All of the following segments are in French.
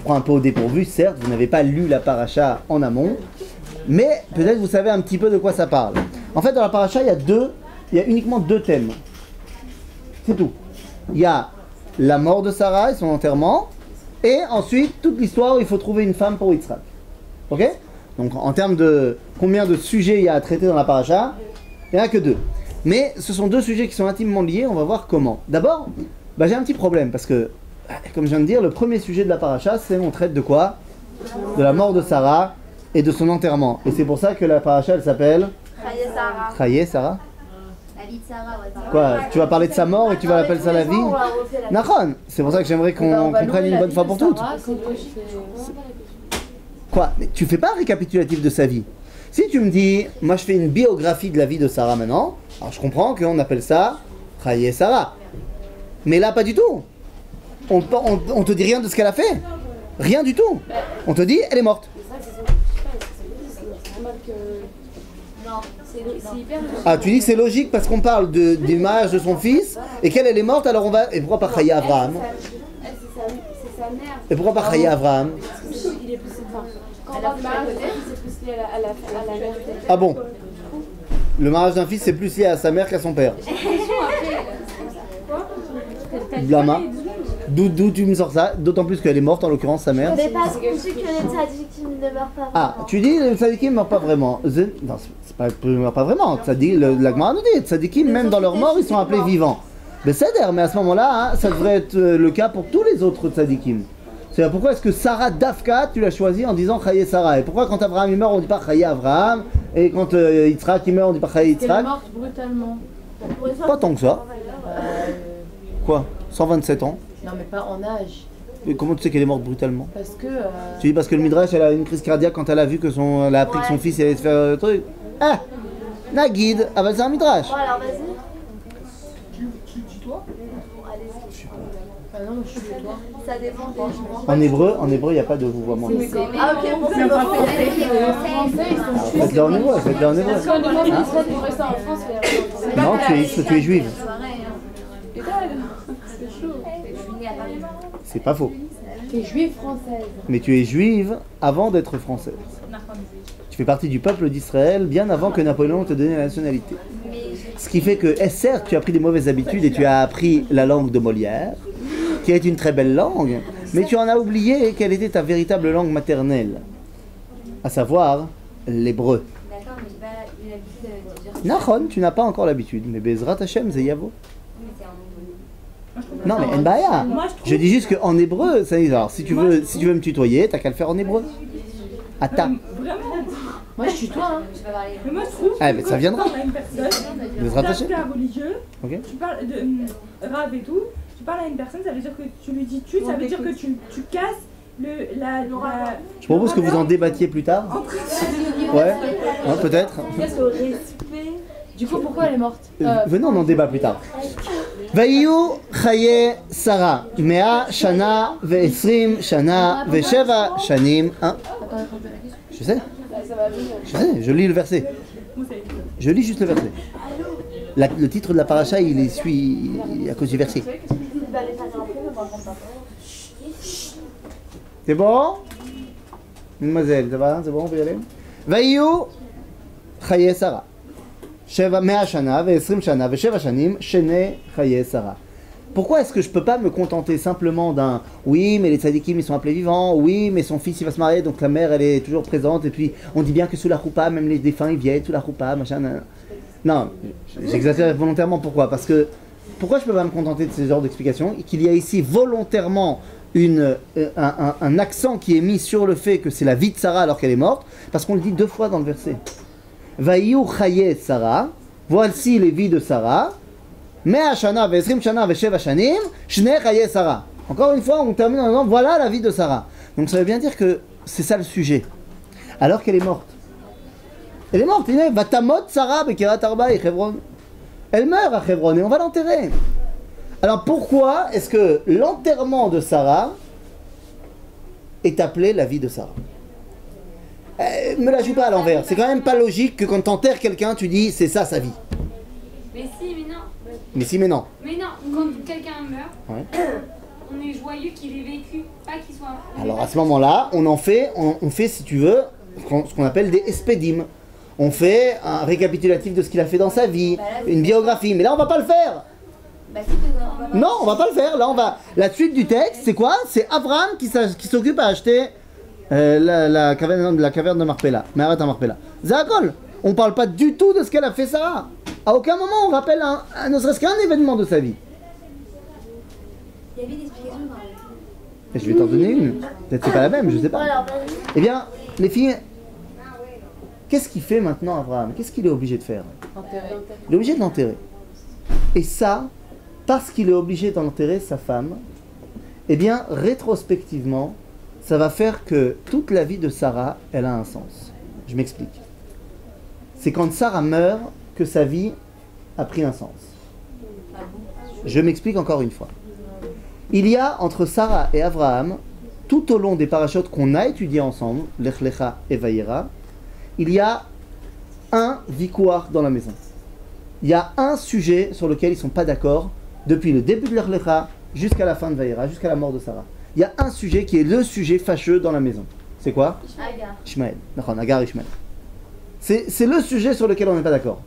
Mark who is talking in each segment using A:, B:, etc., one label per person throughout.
A: prend un peu au dépourvu, certes, vous n'avez pas lu la paracha en amont, mais peut-être vous savez un petit peu de quoi ça parle. En fait, dans la paracha, il y a uniquement 2 thèmes. C'est tout. Il y a la mort de Sarah et son enterrement, et ensuite toute l'histoire où il faut trouver une femme pour Yitzhak. Ok? Donc en termes de combien de sujets il y a à traiter dans la paracha, il n'y en a que 2. Mais ce sont 2 sujets qui sont intimement liés, on va voir comment. D'abord, j'ai un petit problème, parce que, comme je viens de dire, le premier sujet de la paracha, c'est on traite de quoi? De la mort de Sarah et de son enterrement. Et c'est pour ça que la paracha, elle s'appelle Chaye Sarah.
B: La vie de Sarah, ouais.
A: Quoi? Tu vas parler de sa mort et tu vas l'appeler ça la vie? Nahon. C'est pour ça que j'aimerais qu'on comprenne une bonne fois pour toutes. Quoi? Mais tu fais pas un récapitulatif de sa vie. Si tu me dis, moi je fais une biographie de la vie de Sarah maintenant, alors je comprends qu'on appelle ça Chaye Sarah. Mais là, pas du tout. On te dit rien de ce qu'elle a fait. Rien du tout. On te dit, elle est morte. Ah, tu dis que c'est logique parce qu'on parle du mariage de son fils et qu'elle est morte, alors on va... Et pourquoi pas Chaye Abraham?
C: C'est sa mère.
A: Et pourquoi pas Chaye Abraham?
C: Il est plus... Quand on parle de mariage, c'est plus lié à la mère.
A: Ah bon? Le mariage d'un fils, c'est plus lié à sa mère qu'à son père. Blama. D'où tu me sors ça? D'autant plus qu'elle est morte, en l'occurrence, sa mère.
B: Mais parce qu'on dit que les tzadikim ne meurent pas.
A: Ah, tu dis les tzadikim ne meurent pas vraiment. Non, c'est pas qu'ils ne meurent pas vraiment. La Gemara nous dit, tzadikim, même dans leur mort, ils sont appelés vivants. Mais à ce moment-là, hein, ça devrait être le cas pour tous les autres tzadikim. C'est-à-dire, pourquoi est-ce que Sarah Dafka, tu l'as choisi en disant Chaye Sarah? Et pourquoi quand Abraham il meurt, on dit pas Chaye Abraham? Et quand Yitzhak il meurt, on dit pas Chaye Yitzhak?
C: Elle est morte brutalement.
A: Pas tant que ça. Quoi? 127 ans?
C: Non, mais pas en âge.
A: Et comment tu sais qu'elle est morte brutalement?
C: Parce que...
A: Tu dis parce que le Midrash, elle a une crise cardiaque quand elle a vu que elle a appris que son fils allait se faire le truc. Ah! Nagid, ah bah c'est un Midrash.
B: Bon alors vas-y.
C: Tu tutoies? Ah non, je suis toi.
B: Ça dépend des gens.
A: En hébreu, il n'y a pas de vouvoiement.
B: Ah ok, bon c'est bon.
A: Faites-le en hébreu, faites-le en hébreu.
C: Parce qu'on demande une histoire pour rester en France.
A: Non, tu es juive.
C: C'est chaud.
A: C'est pas faux.
C: Tu es juive française.
A: Mais tu es juive avant d'être française. Tu fais partie du peuple d'Israël bien avant que Napoléon te donne la nationalité. Ce qui fait que, certes, tu as pris des mauvaises habitudes et tu as appris la langue de Molière, qui est une très belle langue, mais tu en as oublié quelle était ta véritable langue maternelle, à savoir l'hébreu.
B: D'accord, mais j'ai pas eu l'habitude de dire.
A: Nahon, tu n'as pas encore l'habitude, mais Bezrat Hashem, c'est Yavo. Non, mais Nbaya. Je dis juste qu'en hébreu, ça dit, alors, si tu veux me tutoyer, t'as qu'à le faire en hébreu. Ata.
C: Moi je tutoie. Hein.
D: Mais moi je trouve
A: Ah, mais ça viendra.
D: Tu parles à une personne,
A: De se
D: tu as
A: rattacher.
D: un religieux,
A: Ok.
D: tu parles de rave et tout, tu parles à une personne, ça veut dire que tu lui dis tu, ça veut dire que tu casses la
A: Je propose que vous en débattiez plus tard. Ouais, peut-être.
C: Qu'est-ce au respect? Du coup, pourquoi elle est morte?
A: Venez, on en débat plus tard. Vayu Chaye Sarah, Mea Shana Ve'esrim Shana Ve'sheva Shanim. Hein? Je sais. Je lis le verset. Je lis juste le verset. Le titre de la paracha, il est à cause du verset. C'est bon? Mademoiselle, ça va? C'est bon, on peut y aller? Vayu Chaye Sarah. Mea Shana Ve'esrim Shana Ve'sheva Shanim Shene Chaye Sarah. Pourquoi est-ce que je peux pas me contenter simplement d'un oui, mais les tzadikim ils sont appelés vivants, oui, mais son fils il va se marier, donc la mère elle est toujours présente, et puis on dit bien que sous la choupa, même les défunts ils viennent sous la choupa, machin. Non, j'exagère volontairement. Pourquoi? Parce que pourquoi je peux pas me contenter de ce genre d'explication? Qu'il y a ici volontairement un accent qui est mis sur le fait que c'est la vie de Sarah alors qu'elle est morte, parce qu'on le dit 2 fois dans le verset. Vayu Chaye Sarah, voici les vies de Sarah. Mea Shana Ve'esrim Shana Ve'sheva Shanim Shne Chaye Sarah. Encore une fois, on termine en disant voilà la vie de Sarah. Donc ça veut bien dire que c'est ça le sujet. Alors qu'elle est morte. Elle est morte. Il est Vatamot Sarah Bekirat Arba et Hebron. Elle meurt à Hebron et on va l'enterrer. Alors pourquoi est-ce que l'enterrement de est appelé la vie de Sarah? Me la joue pas à l'envers. C'est quand même pas logique que quand t'enterres quelqu'un, tu dis c'est ça sa vie.
E: Mais si, mais non.
A: Mais si, mais non.
E: Mais non, quand quelqu'un meurt,
A: Ouais.
E: on est joyeux qu'il ait vécu, pas qu'il soit...
A: Alors à ce moment-là, on fait, si tu veux, ce qu'on appelle des espédimes. On fait un récapitulatif de ce qu'il a fait dans sa vie, une biographie. Mais là, on va pas le faire.
B: Bah, si, on va
A: Non, on va pas le faire. Là, la suite du texte, c'est quoi? C'est Abraham qui s'occupe à acheter la caverne de Marpella. Mais arrête à Marpella. Zakol. On parle pas du tout de ce qu'elle a fait Sarah. À aucun moment on rappelle ne serait-ce qu'un événement de sa vie.
B: Il y avait des explications dans le...
A: Et je vais t'en donner une. Peut-être c'est pas la même, je sais pas.
B: Alors, vas-y.
A: Eh bien, les filles, qu'est-ce qu'il fait maintenant Abraham? Qu'est-ce qu'il est obligé de faire? Il est obligé de l'enterrer. Et ça, parce qu'il est obligé d'enterrer sa femme, eh bien, rétrospectivement, ça va faire que toute la vie de Sarah, elle a un sens. Je m'explique. C'est quand Sarah meurt que sa vie a pris un sens. Je m'explique encore une fois. Il y a entre Sarah et Abraham, tout au long des parachutes qu'on a étudiés ensemble, Lech Lecha et Vayera, il y a un vikouar dans la maison. Il y a un sujet sur lequel ils ne sont pas d'accord depuis le début de Lech Lecha jusqu'à la fin de Vayera, jusqu'à la mort de Sarah. Il y a un sujet qui est le sujet fâcheux dans la maison. C'est quoi?
B: Agar.
A: Ishmaël. Agar Ishmaël. C'est le sujet sur lequel on n'est pas d'accord.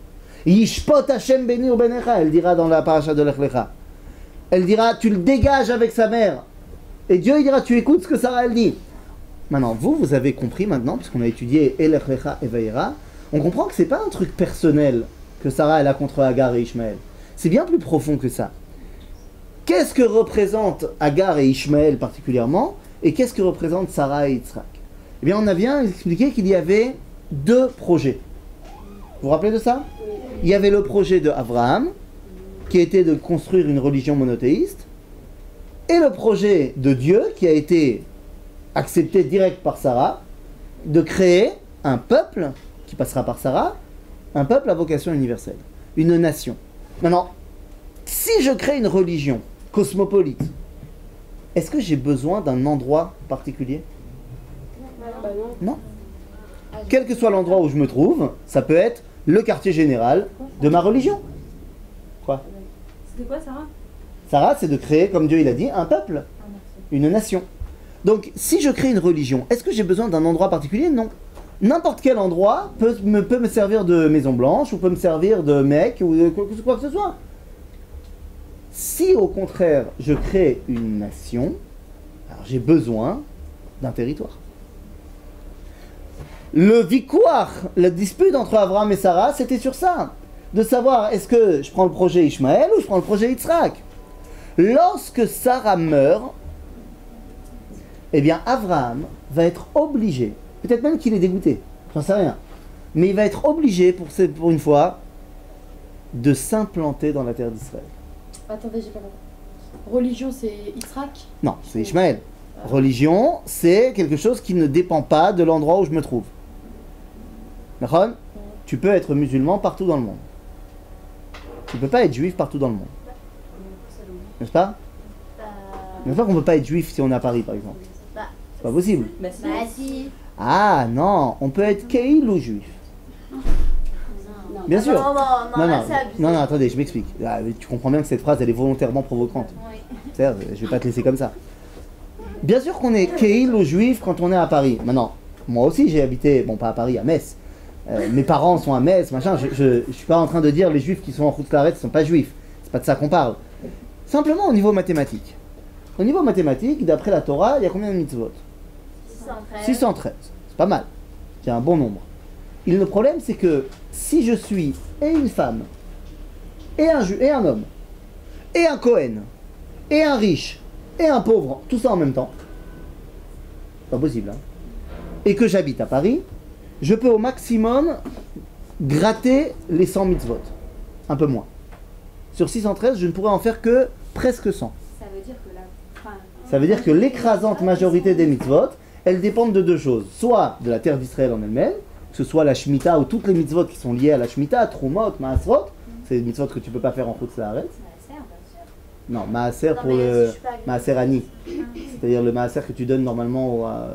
A: Yishpot Hashem beni ou benecha, elle dira dans la paracha de Lech Lecha. Elle dira, tu le dégages avec sa mère. Et Dieu il dira, tu écoutes ce que Sarah elle dit. Maintenant, vous avez compris maintenant, puisqu'on a étudié Lech Lecha et Vayera, on comprend que c'est pas un truc personnel que Sarah elle a contre Agar et Ishmaël. C'est bien plus profond que ça. Qu'est-ce que représentent Agar et Ishmaël particulièrement, et qu'est-ce que représentent Sarah et Yitzhak? Eh bien, on a bien expliqué qu'il y avait deux projets. Vous vous rappelez de ça? Il y avait le projet de Abraham, qui était de construire une religion monothéiste, et le projet de Dieu, qui a été accepté direct par Sarah, de créer un peuple, qui passera par Sarah, un peuple à vocation universelle, une nation. Maintenant, si je crée une religion cosmopolite, est-ce que j'ai besoin d'un endroit particulier? Non. Quel que soit l'endroit où je me trouve, ça peut être le quartier général de ma religion. Quoi?
D: C'était quoi, Sarah?
A: Sarah, c'est de créer, comme Dieu il a dit, un peuple, une nation. Donc, si je crée une religion, est-ce que j'ai besoin d'un endroit particulier? Non. N'importe quel endroit peut me servir de Maison Blanche, ou peut me servir de Mecque, ou de quoi que ce soit. Si, au contraire, je crée une nation, alors j'ai besoin d'un territoire. Le vikouar, la dispute entre Abraham et Sarah, c'était sur ça. De savoir, est-ce que je prends le projet Ishmaël ou je prends le projet Yitzhak? Lorsque Sarah meurt, eh bien Abraham va être obligé, peut-être même qu'il est dégoûté, j'en sais rien, mais il va être obligé pour une fois de s'implanter dans la terre d'Israël.
C: Attendez, j'ai pas compris. Religion, c'est Yitzhak?
A: Non, c'est Ishmaël. Religion, c'est quelque chose qui ne dépend pas de l'endroit où je me trouve. D'accord? Tu peux être musulman partout dans le monde. Tu peux pas être juif partout dans le monde. N'est-ce pas? N'est-ce pas qu'on peut pas être juif si on est à Paris, par exemple? C'est pas possible.
B: Bah, si.
A: Ah non, on peut être keil ou juif. Bien sûr. Non, attendez, je m'explique. Ah, tu comprends bien que cette phrase, elle est volontairement provocante.
B: Oui.
A: C'est-à-dire, je vais pas te laisser comme ça. Bien sûr qu'on est keil ou juif quand on est à Paris. Maintenant, moi aussi j'ai habité, bon pas à Paris, à Metz. Mes parents sont à Metz, machin. Je suis pas en train de dire les juifs qui sont en Route-Claret ne sont pas juifs. C'est pas de ça qu'on parle. Simplement au niveau mathématique. Au niveau mathématique, d'après la Torah, il y a combien de mitzvot?
B: 613.
A: 613. C'est pas mal. C'est un bon nombre. Et le problème, c'est que si je suis et une femme, et un homme, et un Cohen, et un riche, et un pauvre, tout ça en même temps, c'est pas possible, hein, et que j'habite à Paris, je peux au maximum gratter les 100 mitzvot. Un peu moins. Sur 613, je ne pourrais en faire que presque 100.
B: Ça veut dire que
A: Ça veut dire que l'écrasante majorité des mitzvot, elles dépendent de deux choses. Soit de la terre d'Israël en elle-même, que ce soit la Shemitah ou toutes les mitzvot qui sont liées à la Shemitah, Trumot, Maasrot, c'est des mitzvot que tu ne peux pas faire en Chutz La'aretz. Non, Maaser pour le Maaser Ani. C'est-à-dire le Maaser que tu donnes normalement à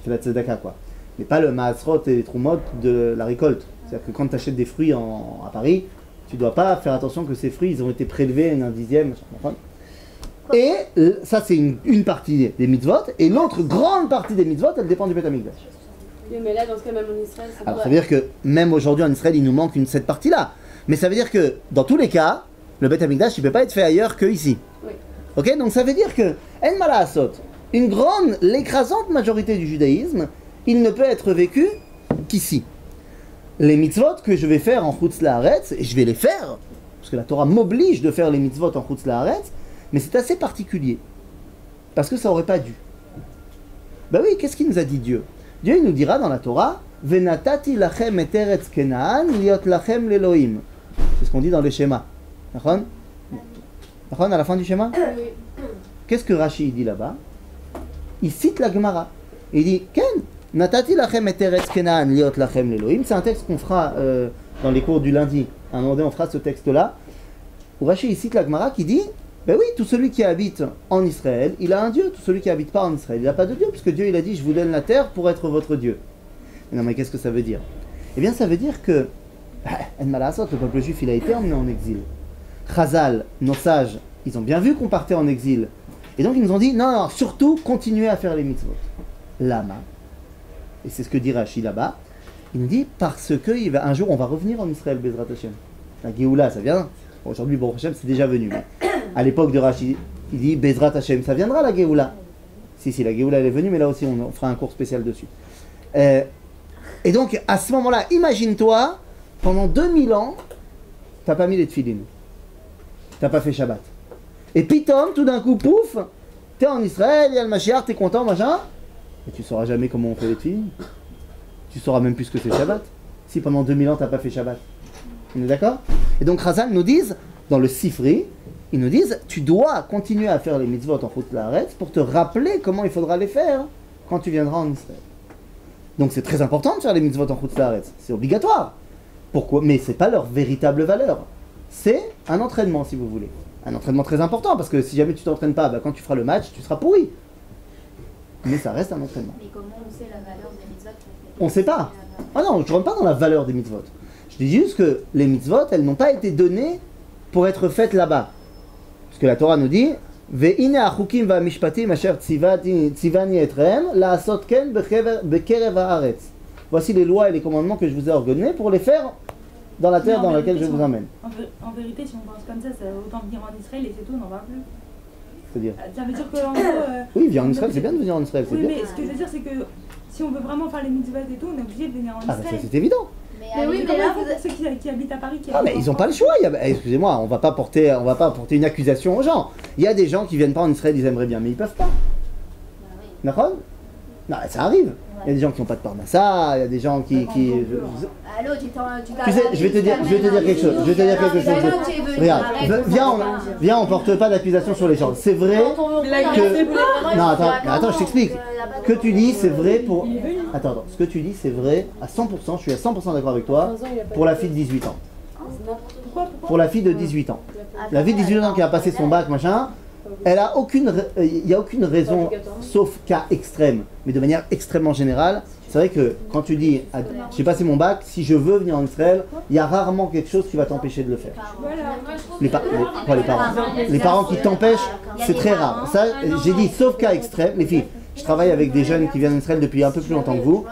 A: la Tzedaka, quoi. Mais pas le Maasrot et les Trumot de la récolte. C'est-à-dire que quand tu achètes des fruits à Paris, tu ne dois pas faire attention que ces fruits ils ont été prélevés à un dixième. Et ça, c'est une partie des mitzvot. Et l'autre grande partie des mitzvot, elle dépend du Beth Amikdash.
C: Oui, mais là, dans ce cas, même en Israël, ça
A: Alors ça veut dire que même aujourd'hui en Israël, il nous manque cette partie-là. Mais ça veut dire que dans tous les cas, le Beth Amikdash, il ne peut pas être fait ailleurs qu'ici.
C: Oui.
A: Ok, donc ça veut dire que En Mala Asot, l'écrasante majorité du judaïsme, il ne peut être vécu qu'ici. Les mitzvot que je vais faire en Chutz La'aretz, et je vais les faire, parce que la Torah m'oblige de faire les mitzvot en Chutz La'aretz, mais c'est assez particulier. Parce que ça aurait pas dû. Ben oui, qu'est-ce qu'il nous a dit Dieu? Dieu il nous dira dans la Torah, Venatati lachem et eretz Kenaan liot lachem l'Elohim. C'est ce qu'on dit dans le schéma. D'accord? À la fin du schéma? Qu'est-ce que Rashi dit là-bas? Il cite la Gemara. Il dit, Ken, Natati lachem et eretz Kenaan liot lachem l'Elohim. C'est un texte qu'on fera dans les cours du lundi. À un moment donné, on fera ce texte-là. Où Rashi il cite la Gemara qui dit, ben oui, tout celui qui habite en Israël, il a un Dieu. Tout celui qui habite pas en Israël, il n'a pas de Dieu. Puisque Dieu, il a dit, je vous donne la terre pour être votre Dieu. Non mais qu'est-ce que ça veut dire? Eh bien, ça veut dire que, En Mala Asot, le peuple juif, il a été emmené en exil. Chazal, nos sages, ils ont bien vu qu'on partait en exil. Et donc ils nous ont dit, non, surtout, continuez à faire les mitzvot. Lama. Et c'est ce que dit Rashi là-bas. Il nous dit, parce que un jour, on va revenir en Israël, Bezrat Hashem. La Géoula, ça vient. Bon, aujourd'hui, Baruch Hashem, c'est déjà venu. Mais à l'époque de Rashi, il dit, Bezrat Hashem, ça viendra la Géoula. Si, la Géoula, elle est venue, mais là aussi, on fera un cours spécial dessus. Et donc, à ce moment-là, imagine-toi, pendant 2000 ans, t'as pas mis les tefilines. T'as pas fait Shabbat. Et pitom, tout d'un coup, pouf, t'es en Israël, il y a le Mashiach, t'es content, machin. Et tu sauras jamais comment on fait les tefilines. Tu sauras même plus ce que c'est Shabbat. Si pendant 2000 ans, t'as pas fait Shabbat. On est d'accord? Et donc, Chazal nous disent, dans le Sifri, ils nous disent, tu dois continuer à faire les mitzvot en Chutz La'aretz pour te rappeler comment il faudra les faire quand tu viendras en Israël. Donc c'est très important de faire les mitzvot en Chutz La'aretz. C'est obligatoire. Pourquoi? Mais c'est pas leur véritable valeur. C'est un entraînement, si vous voulez. Un entraînement très important, parce que si jamais tu t'entraînes pas, bah, quand tu feras le match, tu seras pourri. Mais ça reste un entraînement.
B: Mais comment on sait la valeur des mitzvot qu'on fait?
A: On sait pas. Ah non, je ne rentre pas dans la valeur des mitzvot. Je dis juste que les mitzvot, elles n'ont pas été données pour être faites là-bas. Parce que la Torah nous dit Ve'ine achukim va'mishpatim asher tzivani etrem la'asot ken bekerev haaretz. Voici les lois et les commandements que je vous ai ordonnés pour les faire dans la terre dans laquelle je vous emmène.
D: En vérité, si on pense comme ça autant venir en Israël et c'est tout, on n'en va plus.
A: C'est-à-dire
D: Ça veut dire qu'en gros.
A: Oui, viens en Israël, c'est bien de venir en Israël, c'est
D: Oui,
A: bien.
D: mais ce que je veux dire, c'est que si on veut vraiment faire les mitzvahs et tout, on est obligé de venir en
A: Ah, bah ça
D: Israël.
A: c'est évident.
B: Mais oui, mais là, vous
D: Pour ceux qui habitent à Paris, qui
A: Ah, mais ils n'ont pas le choix. Excusez-moi, on va pas porter une accusation aux gens. Il y a des gens qui viennent pas en Israël, ils aimeraient bien, mais ils peuvent pas. D'accord? Non, ça arrive. Il y a des gens qui n'ont pas de parnassa, il y a des gens qui...
B: Allô,
A: Tu sais, je vais te dire quelque chose. Regarde, viens, on porte pas d'accusation sur les gens. C'est vrai que... Non, attends, je t'explique. Ce que tu dis, c'est vrai pour... Attends, ce que tu dis, c'est vrai à 100%, je suis à 100% d'accord avec toi, pour la fille de 18 ans. Pour la fille de 18 ans. La fille de 18 ans qui a passé son bac, machin, elle a il n'y a aucune raison, sauf cas extrême, mais de manière extrêmement générale. C'est vrai que quand tu dis, j'ai passé mon bac, si je veux venir en Israël, il y a rarement quelque chose qui va t'empêcher de le faire. Les parents qui t'empêchent, c'est très rare. Ça, j'ai dit, sauf cas extrême, les filles, je travaille avec des jeunes qui viennent en Israël depuis un peu plus longtemps que vous.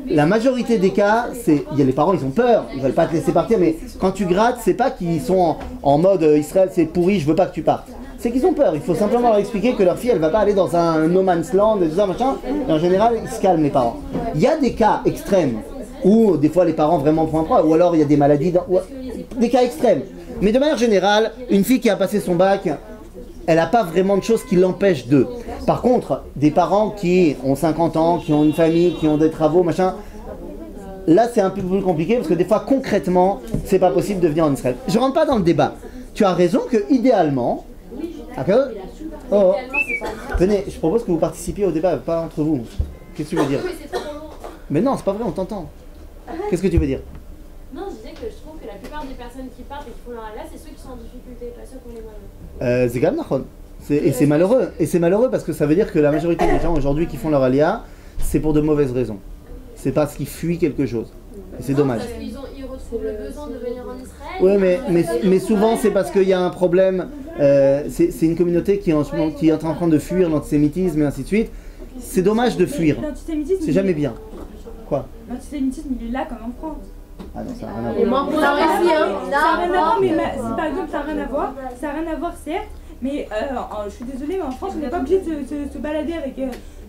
A: La majorité des cas, il y a les parents, ils ont peur, ils veulent pas te laisser partir, mais quand tu grattes, c'est pas qu'ils sont en mode Israël, c'est pourri, je veux pas que tu partes. C'est qu'ils ont peur. Il faut simplement leur expliquer que leur fille, elle va pas aller dans un no man's land et tout ça, machin. Et en général, ils se calment, les parents. Il y a des cas extrêmes où des fois les parents vraiment prennent froid, ou alors il y a des maladies, des cas extrêmes. Mais de manière générale, une fille qui a passé son bac, elle n'a pas vraiment de choses qui l'empêchent d'eux. Par contre, des parents qui ont 50 ans, qui ont une famille, qui ont des travaux, machin, là c'est un peu plus compliqué parce que des fois concrètement, c'est pas possible de venir en Israël. Je rentre pas dans le débat. Tu as raison que idéalement, venez, je propose que vous participiez au débat, pas entre vous. Qu'est-ce que tu veux dire? Mais non, c'est pas vrai, on t'entend. Qu'est-ce que tu veux dire?
F: Non, je disais que je trouve que la plupart des personnes qui partent et qui font leur alia, c'est ceux qui sont en difficulté, pas ceux qui ont les malheureux.
A: C'est Gam Nachon. Et c'est malheureux. Et c'est malheureux parce que ça veut dire que la majorité des gens aujourd'hui qui font leur alia, c'est pour de mauvaises raisons. C'est parce qu'ils fuient quelque chose. Et c'est dommage.
F: Parce qu'ils retrouvent le besoin de venir en Israël.
A: Oui, mais souvent c'est parce qu'il y a un problème. C'est une communauté qui est en ce moment qui est en train de fuir l'antisémitisme et ainsi de suite. C'est dommage de fuir.
D: L'antisémitisme,
A: C'est jamais bien. Quoi?
D: L'antisémitisme, il est là comme en France.
A: Ah non, ça n'a rien à
C: Et
A: voir.
C: moi, pour la Russie, hein.
D: Ça n'a rien à voir, mais par exemple, ça n'a rien à voir. Ça n'a rien à voir, certes. Mais je suis désolée, mais en France, on n'est pas obligé de se balader avec.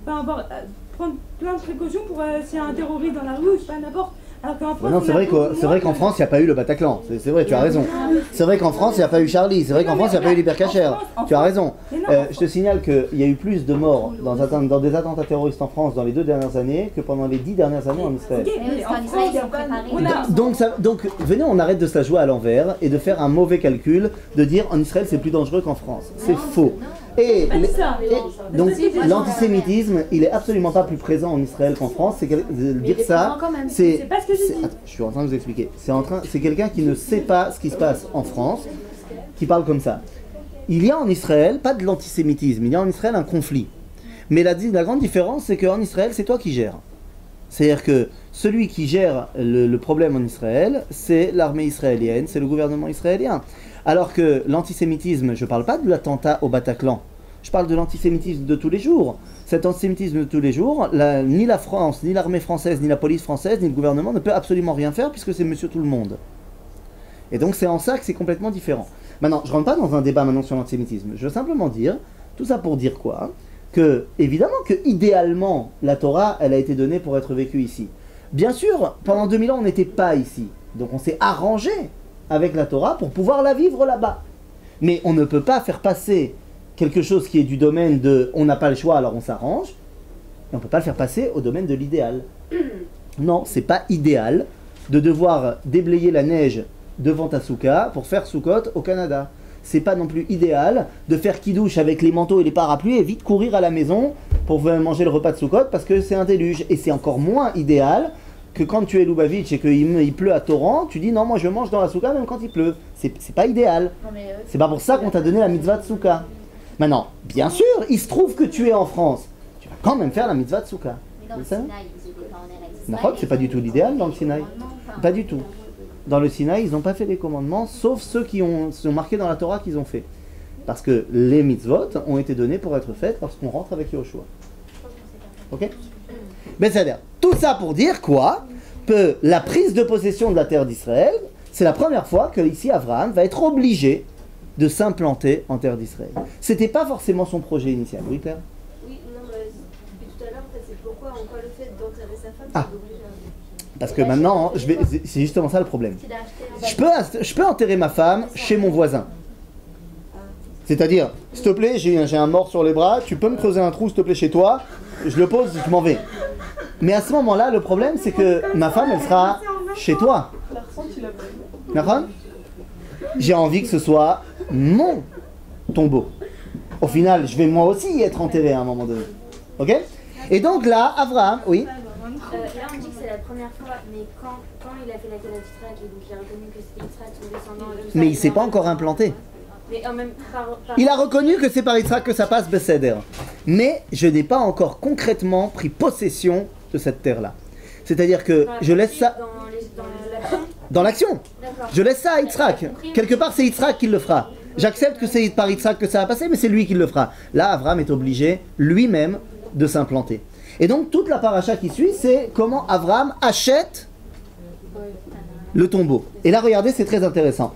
D: Prendre plein de précautions pour s'il y a un terroriste dans la rue ou je sais pas, n'importe. Alors qu'en France.
A: Non, c'est vrai qu'en France, il n'y a pas eu le Bataclan. C'est vrai, tu as raison. C'est vrai qu'en France, il n'y a pas eu Charlie. C'est vrai qu'en France, il n'y a pas eu l'Hypercacher. Tu as raison. Je te signale qu'il y a eu plus de morts dans des attentats terroristes en France dans les 2 dernières années que pendant les 10 dernières années en Israël.
B: Mais en Israël, ils sont préparés.
A: Donc, venez, on arrête de se la jouer à l'envers et de faire un mauvais calcul, de dire en Israël c'est plus dangereux qu'en France. C'est faux. Donc l'antisémitisme, il est absolument pas plus présent en Israël qu'en France. Dire ça, c'est
D: pas ce que je dis.
A: je suis en train de vous expliquer. C'est quelqu'un qui ne sait pas ce qui se passe en France, qui parle comme ça. Il y a en Israël pas de l'antisémitisme, il y a en Israël un conflit. Mais la grande différence, c'est qu'en Israël, c'est toi qui gères. C'est-à-dire que celui qui gère le problème en Israël, c'est l'armée israélienne, c'est le gouvernement israélien. Alors que l'antisémitisme, je ne parle pas de l'attentat au Bataclan, je parle de l'antisémitisme de tous les jours. Cet antisémitisme de tous les jours, ni la France, ni l'armée française, ni la police française, ni le gouvernement ne peut absolument rien faire puisque c'est monsieur tout le monde. Et donc c'est en ça que c'est complètement différent. Maintenant, je ne rentre pas dans un débat maintenant sur l'antisémitisme, je veux simplement dire, tout ça pour dire quoi? Que, évidemment que idéalement, la Torah, elle a été donnée pour être vécue ici. Bien sûr, pendant 2000 ans, on n'était pas ici. Donc on s'est arrangé avec la Torah pour pouvoir la vivre là-bas. Mais on ne peut pas faire passer quelque chose qui est du domaine de on n'a pas le choix alors on s'arrange, et on ne peut pas le faire passer au domaine de l'idéal. Non, c'est pas idéal de devoir déblayer la neige devant ta souka pour faire Sukkot au Canada. C'est pas non plus idéal de faire kidouche avec les manteaux et les parapluies et vite courir à la maison pour manger le repas de Sukkot parce que c'est un déluge. Et c'est encore moins idéal que quand tu es Lubavitch et qu'il pleut à torrent, tu dis non, moi je mange dans la souka même quand il pleut. C'est pas idéal. C'est pas pour ça qu'on t'a donné la mitzvah de souka. Maintenant, bien sûr, il se trouve que tu es en France. Tu vas quand même faire la mitzvah de souka.
B: Mais dans le Sinaï, ils étaient pas en Eretz Israël.
A: Non, c'est pas du tout l'idéal dans le Sinaï. Pas du tout. Dans le Sinaï, ils n'ont pas fait les commandements, sauf ceux qui sont marqués dans la Torah qu'ils ont fait. Parce que les mitzvot ont été donnés pour être faites lorsqu'on rentre avec Yoshua. Ok? Ben c'est-à-dire, tout ça pour dire quoi? Que la prise de possession de la terre d'Israël, c'est la première fois que ici Abraham va être obligé de s'implanter en terre d'Israël. C'était pas forcément son projet initial, oui Claire?
F: Oui, non, mais depuis tout à l'heure, en fait, c'est pourquoi encore le fait d'enterrer sa femme,
A: Ah.
F: c'est obligé.
A: Parce que maintenant, c'est justement ça le problème. Je peux enterrer ma femme chez mon voisin. C'est-à-dire, s'il te plaît, j'ai un mort sur les bras, tu peux me creuser un trou, s'il te plaît, chez toi, je le pose, je m'en vais. Mais à ce moment-là, le problème, c'est que ma femme, elle sera chez toi. D'accord? J'ai envie que ce soit mon tombeau. Au final, je vais moi aussi être enterré à un moment donné. Ok? Et donc là, Abraham, oui.
F: Là, on dit que c'est la première fois, mais quand il a fait la Kélat Yitzhak, et donc il a reconnu que c'était Yitzhak, son descendant, comme ça,
A: Mais il s'est pas encore implanté.
F: Mais en même
A: Il a reconnu que c'est par Yitzhak que ça passe Besséder. Mais je n'ai pas encore concrètement pris possession de cette terre-là. C'est-à-dire que je laisse ça dans l'action. Je laisse ça à Yitzhak. Quelque part, c'est Yitzhak qui le fera. J'accepte que c'est par Yitzhak que ça va passer, mais c'est lui qui le fera. Là, Abraham est obligé lui-même de s'implanter. Et donc, toute la paracha qui suit, c'est comment Abraham achète le tombeau. Et là, regardez, c'est très intéressant.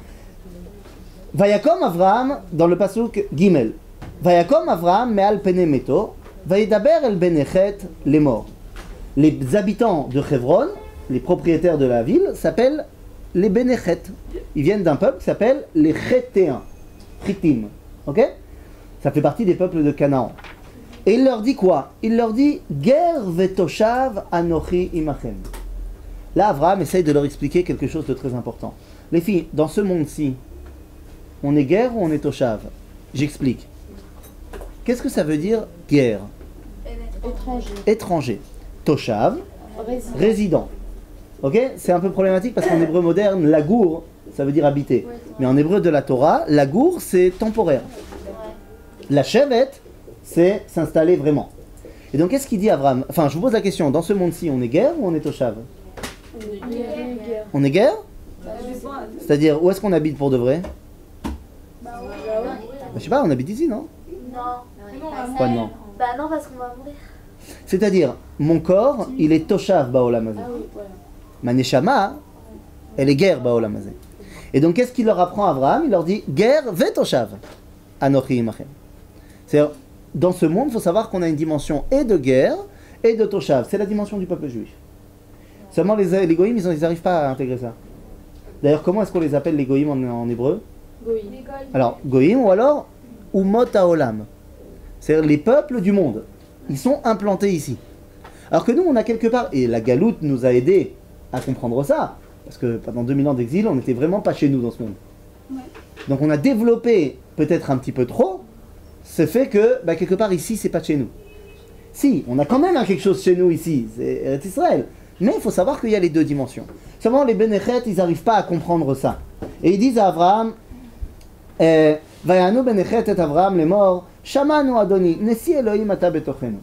A: Vayakom Avraham, dans le pasuk Gimel. Vayakom Avraham me'al pene meto, vayedaber el benechet les morts. Les habitants de Hebron, les propriétaires de la ville, s'appellent les Benechet. Ils viennent d'un peuple qui s'appelle les Chétéens. Chitim. Ok? Ça fait partie des peuples de Canaan. Et il leur dit quoi? Il leur dit Ger vetoshav anochi imachem. Là, Avraham essaye de leur expliquer quelque chose de très important. Les filles, dans ce monde-ci, on est guerre ou on est toshav? J'explique. Qu'est-ce que ça veut dire guerre? Étranger. Toshav, résident. Ok? C'est un peu problématique parce qu'en hébreu moderne, lagour, ça veut dire habiter. Mais en hébreu de la Torah, lagour, c'est temporaire. La shevet, c'est s'installer vraiment. Et donc, qu'est-ce qu'il dit Abraham? Enfin, je vous pose la question, dans ce monde-ci, on est guerre ou on est toshav? On est guerre? C'est-à-dire, où est-ce qu'on habite pour de vrai? Je sais pas, on habite ici, non?
F: Non.
A: Quoi, non?
F: Bah non, parce qu'on va mourir.
A: C'est-à-dire, mon corps, il est toshav ba'olam hazeh.
C: Ah oui, voilà.
A: Ma neshama, elle est guerre ba'olam hazeh. Et donc, qu'est-ce qu'il leur apprend à Abraham? Il leur dit guerre ve toshav. Anochi imachem. C'est-à-dire, dans ce monde, il faut savoir qu'on a une dimension et de guerre et de toshav. C'est la dimension du peuple juif. Seulement, les goïms, ils n'arrivent pas à intégrer ça. D'ailleurs, comment est-ce qu'on les appelle les goïms en hébreu?
C: Goï.
A: Alors, goïm ou alors umot haolam. C'est-à-dire les peuples du monde. Ils sont implantés ici. Alors que nous, on a quelque part, et la galoute nous a aidés à comprendre ça, parce que pendant 2000 ans d'exil, on n'était vraiment pas chez nous dans ce monde.
D: Ouais.
A: Donc on a développé, peut-être un petit peu trop, ce fait que, quelque part ici, c'est pas de chez nous. Si, on a quand même quelque chose chez nous ici, c'est Eretz Israël. Mais il faut savoir qu'il y a les deux dimensions. Seulement les Benechet, ils n'arrivent pas à comprendre ça. Et ils disent à Abraham, Vayanu Benechet et Abraham les morts, Shamanu Adoni, Nesi Elohim ata betochenu.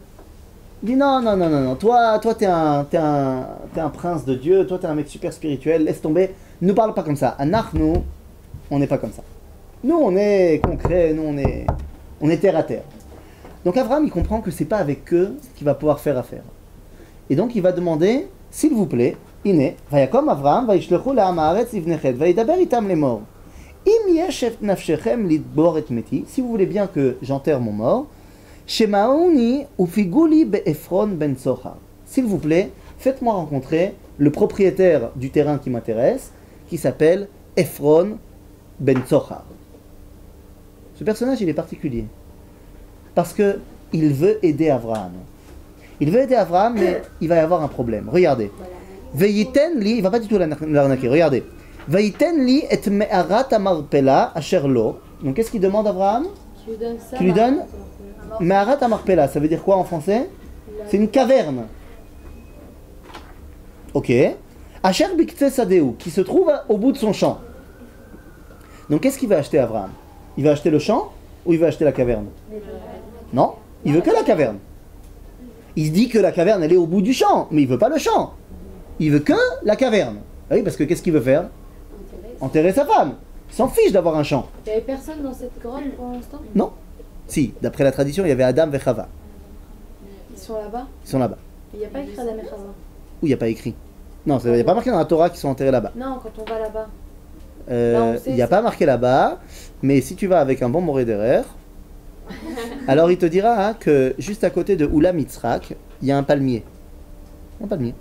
A: Il dit non, toi t'es un prince de Dieu, toi t'es un mec super spirituel, laisse tomber, ne parle pas comme ça. Anachnu, on n'est pas comme ça. Nous on est concret, nous on est terre à terre. Donc Abraham il comprend que c'est pas avec eux qu'il va pouvoir faire affaire. Et donc il va demander, s'il vous plaît, Ine, Vayakom Avraham, Vayishlechu la'am haaretz ivnechet, Vayidaber itam lemor. Im yesh et nafshechem lidbor et meti, si vous voulez bien que j'enterre mon mort, Shemaouni ufiguli be'Ephron ben Sochar. S'il vous plaît, faites-moi rencontrer le propriétaire du terrain qui m'intéresse, qui s'appelle Ephron ben Sochar. Ce personnage, il est particulier. Parce que il veut aider Abraham. Il veut aider Abraham, mais il va y avoir un problème. Regardez. Ve'yiten li, il va pas du tout l'arnaquer. Regardez. Ve'yiten li et me'arat amarpela asher lo. Donc qu'est-ce qu'il demande à Abraham? Qui lui donne me'arat amarpela. Ça veut dire quoi en français? C'est une caverne. Ok. Asher bikte sadeu, qui se trouve au bout de son champ. Donc qu'est-ce qu'il va acheter Abraham? Il va acheter le champ ou il va acheter la caverne? Non, il veut que la caverne. Il se dit que la caverne elle est au bout du champ, mais il veut pas le champ. Il veut que la caverne. Ah oui, parce que qu'est-ce qu'il veut faire? Enterrer sa femme. Il s'en fiche d'avoir un champ.
C: Il n'y avait personne dans cette grotte pour l'instant?
A: Non. Si, d'après la tradition, il y avait Adam et Chava.
C: Ils sont là-bas?
A: Ils sont là-bas.
C: Il n'y a pas écrit Adam et Chava?
A: Où il n'y a pas écrit? Non, il n'y a pas marqué dans la Torah qu'ils sont enterrés là-bas.
C: Non, quand on va là-bas.
A: Il n'y a pas marqué là-bas, mais si tu vas avec un bon moré derrière, alors il te dira que juste à côté de Oulam Yitzhak, il y a un palmier. Un palmier.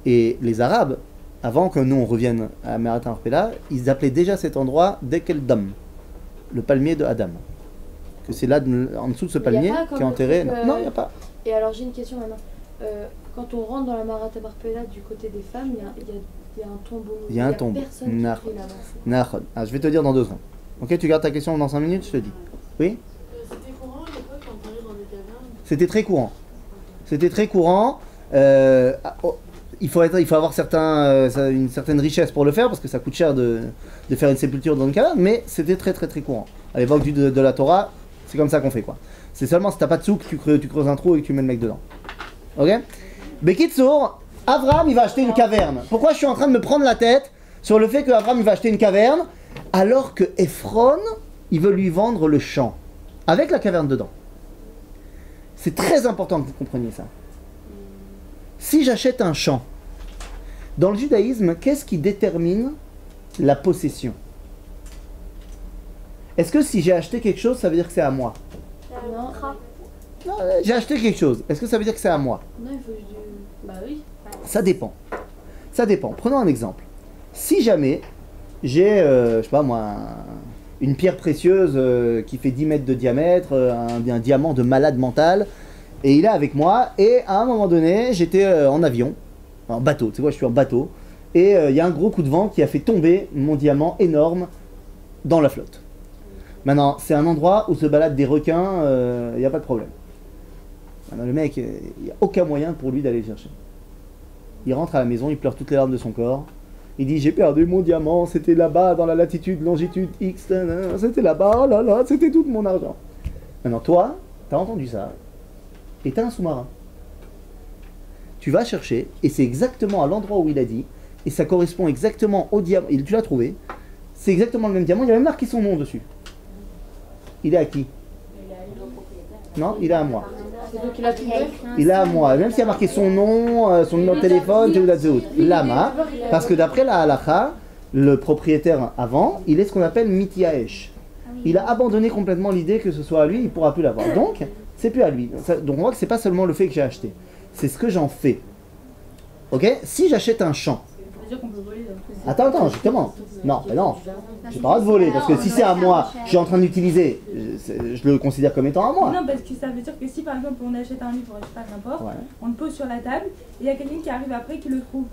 A: Et les Arabes, avant que nous on revienne à Me'arat Amarpela, ils appelaient déjà cet endroit Dekel Dam, le palmier de Adam. Que c'est là, en dessous de ce palmier, qui est enterré. Non, il n'y a pas.
C: Et alors j'ai une question maintenant. Quand on rentre dans la Me'arat Amarpela du côté des femmes, il y a un tombeau.
A: Il y a un tombeau.
C: Personne qui prie là-bas.
A: Ah, je vais te dire dans 2 secondes. Ok, tu gardes ta question dans 5 minutes, je te dis. Oui?
G: C'était courant à l'époque quand on allait dans des cavernes?
A: C'était très courant. C'était très courant. Il faut avoir une certaine richesse pour le faire, parce que ça coûte cher de faire une sépulture dans une caverne, mais c'était très très très courant. À l'époque de la Torah, c'est comme ça qu'on fait quoi. C'est seulement si t'as pas de sou que tu creuses un trou et que tu mets le mec dedans. Ok? Bekitsour, Abraham il va acheter une caverne. Pourquoi je suis en train de me prendre la tête sur le fait que Abraham il va acheter une caverne alors que Ephron il veut lui vendre le champ avec la caverne dedans? C'est très important que vous compreniez ça. Si j'achète un champ, dans le judaïsme, qu'est-ce qui détermine la possession? Est-ce que si j'ai acheté quelque chose, ça veut dire que c'est à moi?
C: Non.
A: Non, j'ai acheté quelque chose. Est-ce que ça veut dire que c'est à moi?
C: Non, il faut que je... Bah oui.
A: Ça dépend. Ça dépend. Prenons un exemple. Si jamais j'ai, je sais pas moi, une pierre précieuse qui fait 10 mètres de diamètre, un diamant de malade mental, et il est avec moi, et à un moment donné, j'étais en avion, en bateau, tu sais quoi, je suis en bateau, et il y a un gros coup de vent qui a fait tomber mon diamant énorme dans la flotte. Maintenant, c'est un endroit où se baladent des requins, il n'y a pas de problème. Maintenant, le mec, il n'y a aucun moyen pour lui d'aller le chercher. Il rentre à la maison, il pleure toutes les larmes de son corps. Il dit, j'ai perdu mon diamant, c'était là-bas, dans la latitude, longitude X, c'était là-bas, oh là là, c'était tout mon argent. Maintenant, toi, t'as entendu ça, et t'as un sous-marin. Tu vas chercher, et c'est exactement à l'endroit où il a dit, et ça correspond exactement au diamant, tu l'as trouvé, c'est exactement le même diamant, il y a même marqué son nom dessus. il est à qui? Non, il est à moi.
C: C'est toi qui l'as trouvé.
A: Il est à moi. Même s'il y a marqué son nom, son numéro de téléphone, Teudat Zehut. Lama, parce que d'après la halakha, le propriétaire avant, il est ce qu'on appelle mityaesh. Il a abandonné complètement l'idée que ce soit à lui, il ne pourra plus l'avoir. Donc, c'est plus à lui. Donc on voit que c'est pas seulement le fait que j'ai acheté, c'est ce que j'en fais. Ok? Si j'achète un champ.
D: Ça veut dire qu'on peut voler.
A: Attends, justement. Non, mais non. J'ai pas le droit de voler, parce que si c'est à moi, je suis en train d'utiliser, je le considère comme étant à moi.
D: Non, parce que ça veut dire que si par exemple on achète un livre, je sais pas, n'importe,
A: Ouais.
D: on le pose sur la table, et il y a quelqu'un qui arrive après qui le trouve.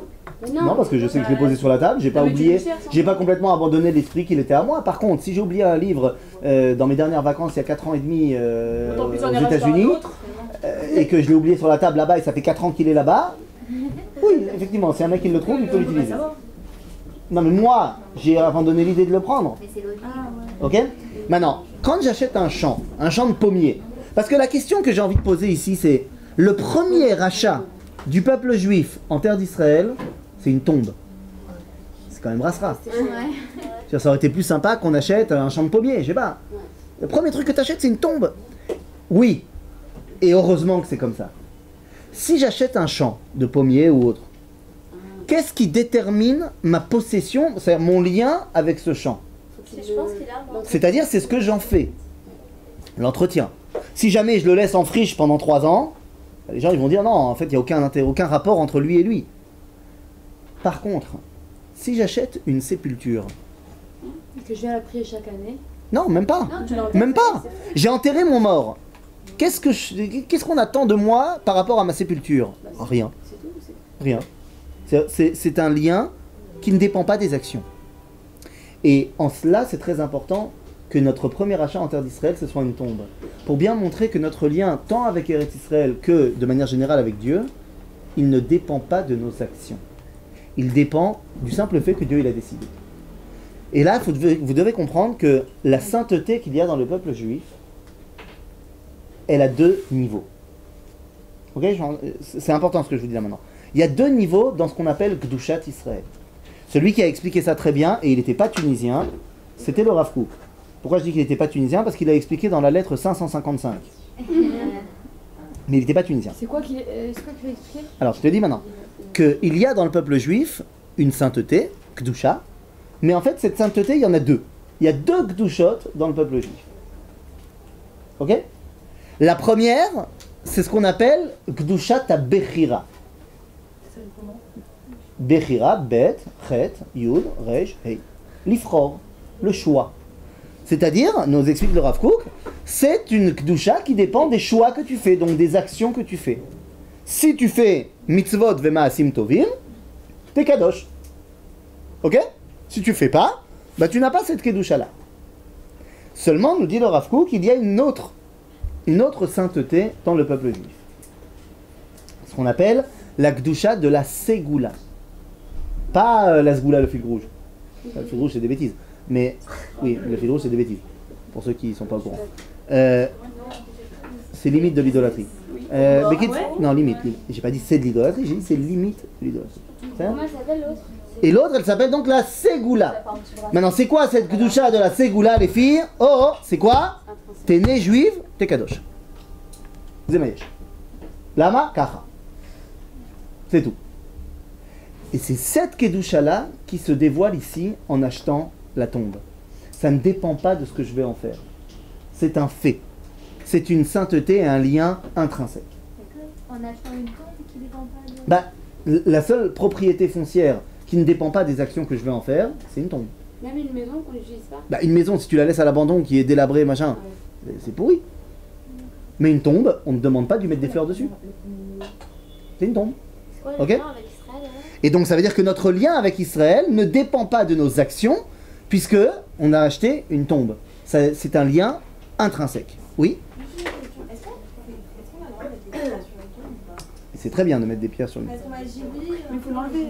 A: Non, parce que je sais que je l'ai posé sur la table, j'ai pas
C: mais tu
A: oublié,
C: le cherches, hein.
A: j'ai pas complètement abandonné l'esprit qu'il était à moi. Par contre, si j'ai oublié un livre dans mes dernières vacances il y a 4 ans et demi
C: Autant plus en
A: aux
C: y rester
A: États-Unis,
C: un autre.
A: et que je l'ai oublié sur la table là-bas et ça fait 4 ans qu'il est là-bas, oui, effectivement, si un mec qui le trouve, il peut l'utiliser. Non, mais moi, j'ai abandonné l'idée de le prendre.
B: Mais c'est logique.
A: Ok? Maintenant, quand j'achète un champ de pommier, parce que la question que j'ai envie de poser ici, c'est le premier achat du peuple juif en terre d'Israël, c'est une tombe. C'est quand même rassera. Ça aurait été plus sympa qu'on achète un champ de pommier, je sais pas. Le premier truc que tu achètes, c'est une tombe. Oui, et heureusement que c'est comme ça. Si j'achète un champ de pommier ou autre, qu'est-ce qui détermine ma possession, c'est-à-dire mon lien avec ce champ?
F: Je pense qu'il a.
A: C'est-à-dire, c'est ce que j'en fais. L'entretien. Si jamais je le laisse en friche pendant 3 ans, les gens ils vont dire non, en fait, il n'y a aucun rapport entre lui et lui. Par contre, si j'achète une sépulture,
C: Que je viens la prier chaque année.
A: non, même pas.
C: Non, tu l'as
A: Même pas. J'ai enterré mon mort. Qu'est-ce qu'on attend de moi par rapport à ma sépulture? Rien. Rien. C'est un lien qui ne dépend pas des actions. Et en cela, c'est très important que notre premier achat en terre d'Israël, ce soit une tombe. Pour bien montrer que notre lien, tant avec Eretz Israël que de manière générale avec Dieu, il ne dépend pas de nos actions. Il dépend du simple fait que Dieu il a décidé. Et là, vous devez comprendre que la sainteté qu'il y a dans le peuple juif, elle a 2 niveaux. Ok, c'est important ce que je vous dis là maintenant. Il y a 2 niveaux dans ce qu'on appelle Gdushat Israël. Celui qui a expliqué ça très bien, et il n'était pas tunisien, c'était le Rav Kook. Pourquoi je dis qu'il n'était pas tunisien? Parce qu'il a expliqué dans la lettre 555. Mais il n'était pas tunisien.
C: C'est quoi qu'il a expliqué?
A: Alors, je te dis maintenant qu'il y a dans le peuple juif une sainteté, Gdusha, mais en fait, cette sainteté, il y en a 2. Il y a 2 Gdushot dans le peuple juif. Ok? La première, c'est ce qu'on appelle Gdushat HaBechira. Bechira, Bet, Chet, Yud, Resh, Hei. L'Ifror, le choix. C'est-à-dire, nous explique le Rav Kook, c'est une Gdusha qui dépend des choix que tu fais, donc des actions que tu fais. Si tu fais mitzvot vema'asim tovim, t'es kadosh. Ok? Si tu fais pas, bah tu n'as pas cette Kedusha-là. Seulement, nous dit le Rav Kook, il y a une autre sainteté dans le peuple juif. Ce qu'on appelle la Gdusha de la Ségoula. Pas la Sgoula, le fil rouge. Le fil rouge, c'est des bêtises. Mais, oui, le fil rouge, c'est des bêtises. Pour ceux qui ne sont pas au courant. C'est limite de l'idolâtrie. Non, limite. J'ai pas dit c'est de l'idolâtrie, j'ai dit c'est limite de l'idolâtrie.
F: Comment elle s'appelle l'autre?
A: Et l'autre, elle s'appelle donc la Ségoula. Maintenant, c'est quoi cette Gdusha de la Ségoula, les filles? Oh, c'est quoi? T'es né juive, t'es kadosh. Zemayesh. Lama, kacha. C'est tout. Et c'est cette Kedusha-là qui se dévoile ici en achetant la tombe. Ça ne dépend pas de ce que je vais en faire. C'est un fait. C'est une sainteté et un lien intrinsèque.
F: En achetant une tombe qui dépend pas de...
A: Bah, la seule propriété foncière qui ne dépend pas des actions que je vais en faire, c'est une tombe.
F: Même une maison qu'on n'utilise pas?
A: Bah, une maison, si tu la laisses à l'abandon, qui est délabrée, machin, c'est pourri. Mais une tombe, on ne demande pas de lui mettre des fleurs dessus. C'est une tombe.
F: C'est quoi
A: Ok.
F: le lien avec Israël alors?
A: Et donc ça veut dire que notre lien avec Israël ne dépend pas de nos actions, puisque on a acheté une tombe. C'est un lien intrinsèque. Oui.
G: Est-ce qu'on a le droit de mettre des pierres sur la tombe ou pas?
A: C'est très bien de mettre des pierres sur une tombe.
G: Parce qu'on m'a dit oui.
C: Il faut l'enlever.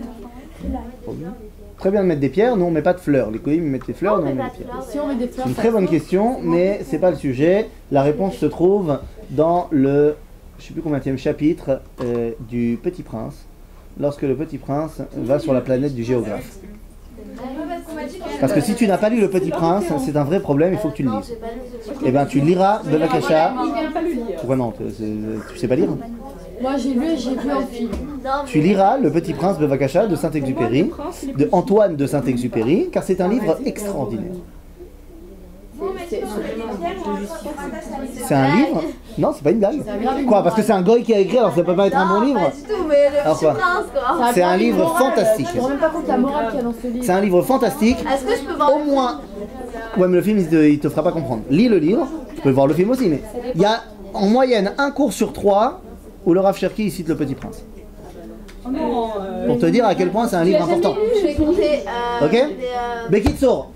A: Très bien de mettre des pierres, nous on met pas de fleurs. Les Koïm mettent des fleurs, nous on met des pierres.
C: Si on met des fleurs,
A: C'est une très bonne question, mais c'est pas le sujet. La réponse se trouve dans le, je sais plus combienième chapitre du Petit Prince, lorsque le Petit Prince va sur la planète du géographe. Parce que si tu n'as pas lu Le Petit Prince, c'est un vrai problème, il faut que tu le
F: Non,
A: lises.
F: j'ai pas lu ce
A: Eh bien, tu liras Bevakasha.
D: Il vient pas le lire.
A: Pourquoi non tu sais pas lire?
C: Moi j'ai lu et j'ai vu en film.
A: Tu liras Le Petit Prince Bevakasha de Saint-Exupéry, de Antoine de Saint-Exupéry, car c'est un livre extraordinaire. C'est un livre? Non, c'est pas une blague. Quoi? Parce que c'est un goy qui a écrit, alors ça peut pas être un bon livre?
F: Pas du tout, mais le
A: Alors
F: petit
A: quoi?
F: prince quoi.
A: C'est un livre fantastique.
C: Je me rends même pas compte de la morale qu'il y a dans ce livre.
A: C'est un livre fantastique.
F: Est-ce que je peux voir
A: Au moins. Ouais, mais le film, il te fera pas comprendre. Lis le livre, tu peux voir le film aussi, mais il y a en moyenne un cours sur 3 où le Rav Cherki il cite Le Petit Prince.
D: Oh non,
A: Pour te dire à quel point c'est un livre important.
F: Je vais compter.
A: Ok? Bekitsour,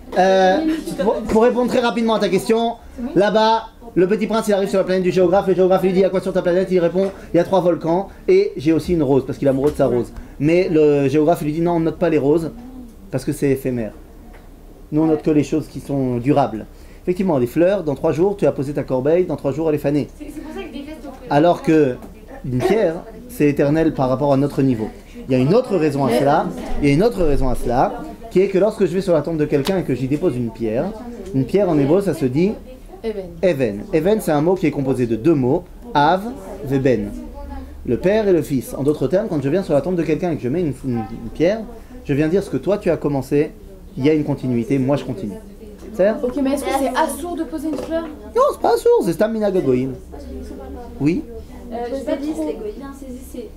A: pour répondre très rapidement à ta question, là-bas, le Petit Prince il arrive sur la planète du géographe, le géographe lui dit à quoi sur ta planète, il répond il y a 3 volcans et j'ai aussi une rose parce qu'il est amoureux de sa rose. Mais le géographe lui dit non, on note pas les roses parce que c'est éphémère. Nous on note que les choses qui sont durables. Effectivement, les fleurs, dans 3 jours tu as posé ta corbeille, dans 3 jours elle est fanée.
E: C'est pour ça que des fesses
A: Alors que une pierre, c'est éternel par rapport à notre niveau. Il y a une autre raison à cela, qui est que lorsque je vais sur la tombe de quelqu'un et que j'y dépose une pierre en hébreu ça se dit Even. Even c'est un mot qui est composé de 2 mots, Av ve Ben. Le père et le fils. En d'autres termes, quand je viens sur la tombe de quelqu'un et que je mets une pierre, je viens dire ce que toi tu as commencé, il y a une continuité, moi je continue. C'est
C: Ok, mais est-ce que c'est assourd de poser une fleur?
A: Non, c'est pas sourd, c'est Stam Minhag Hagoyim. Oui.
F: J'ai pas dit les bien saisi, c'est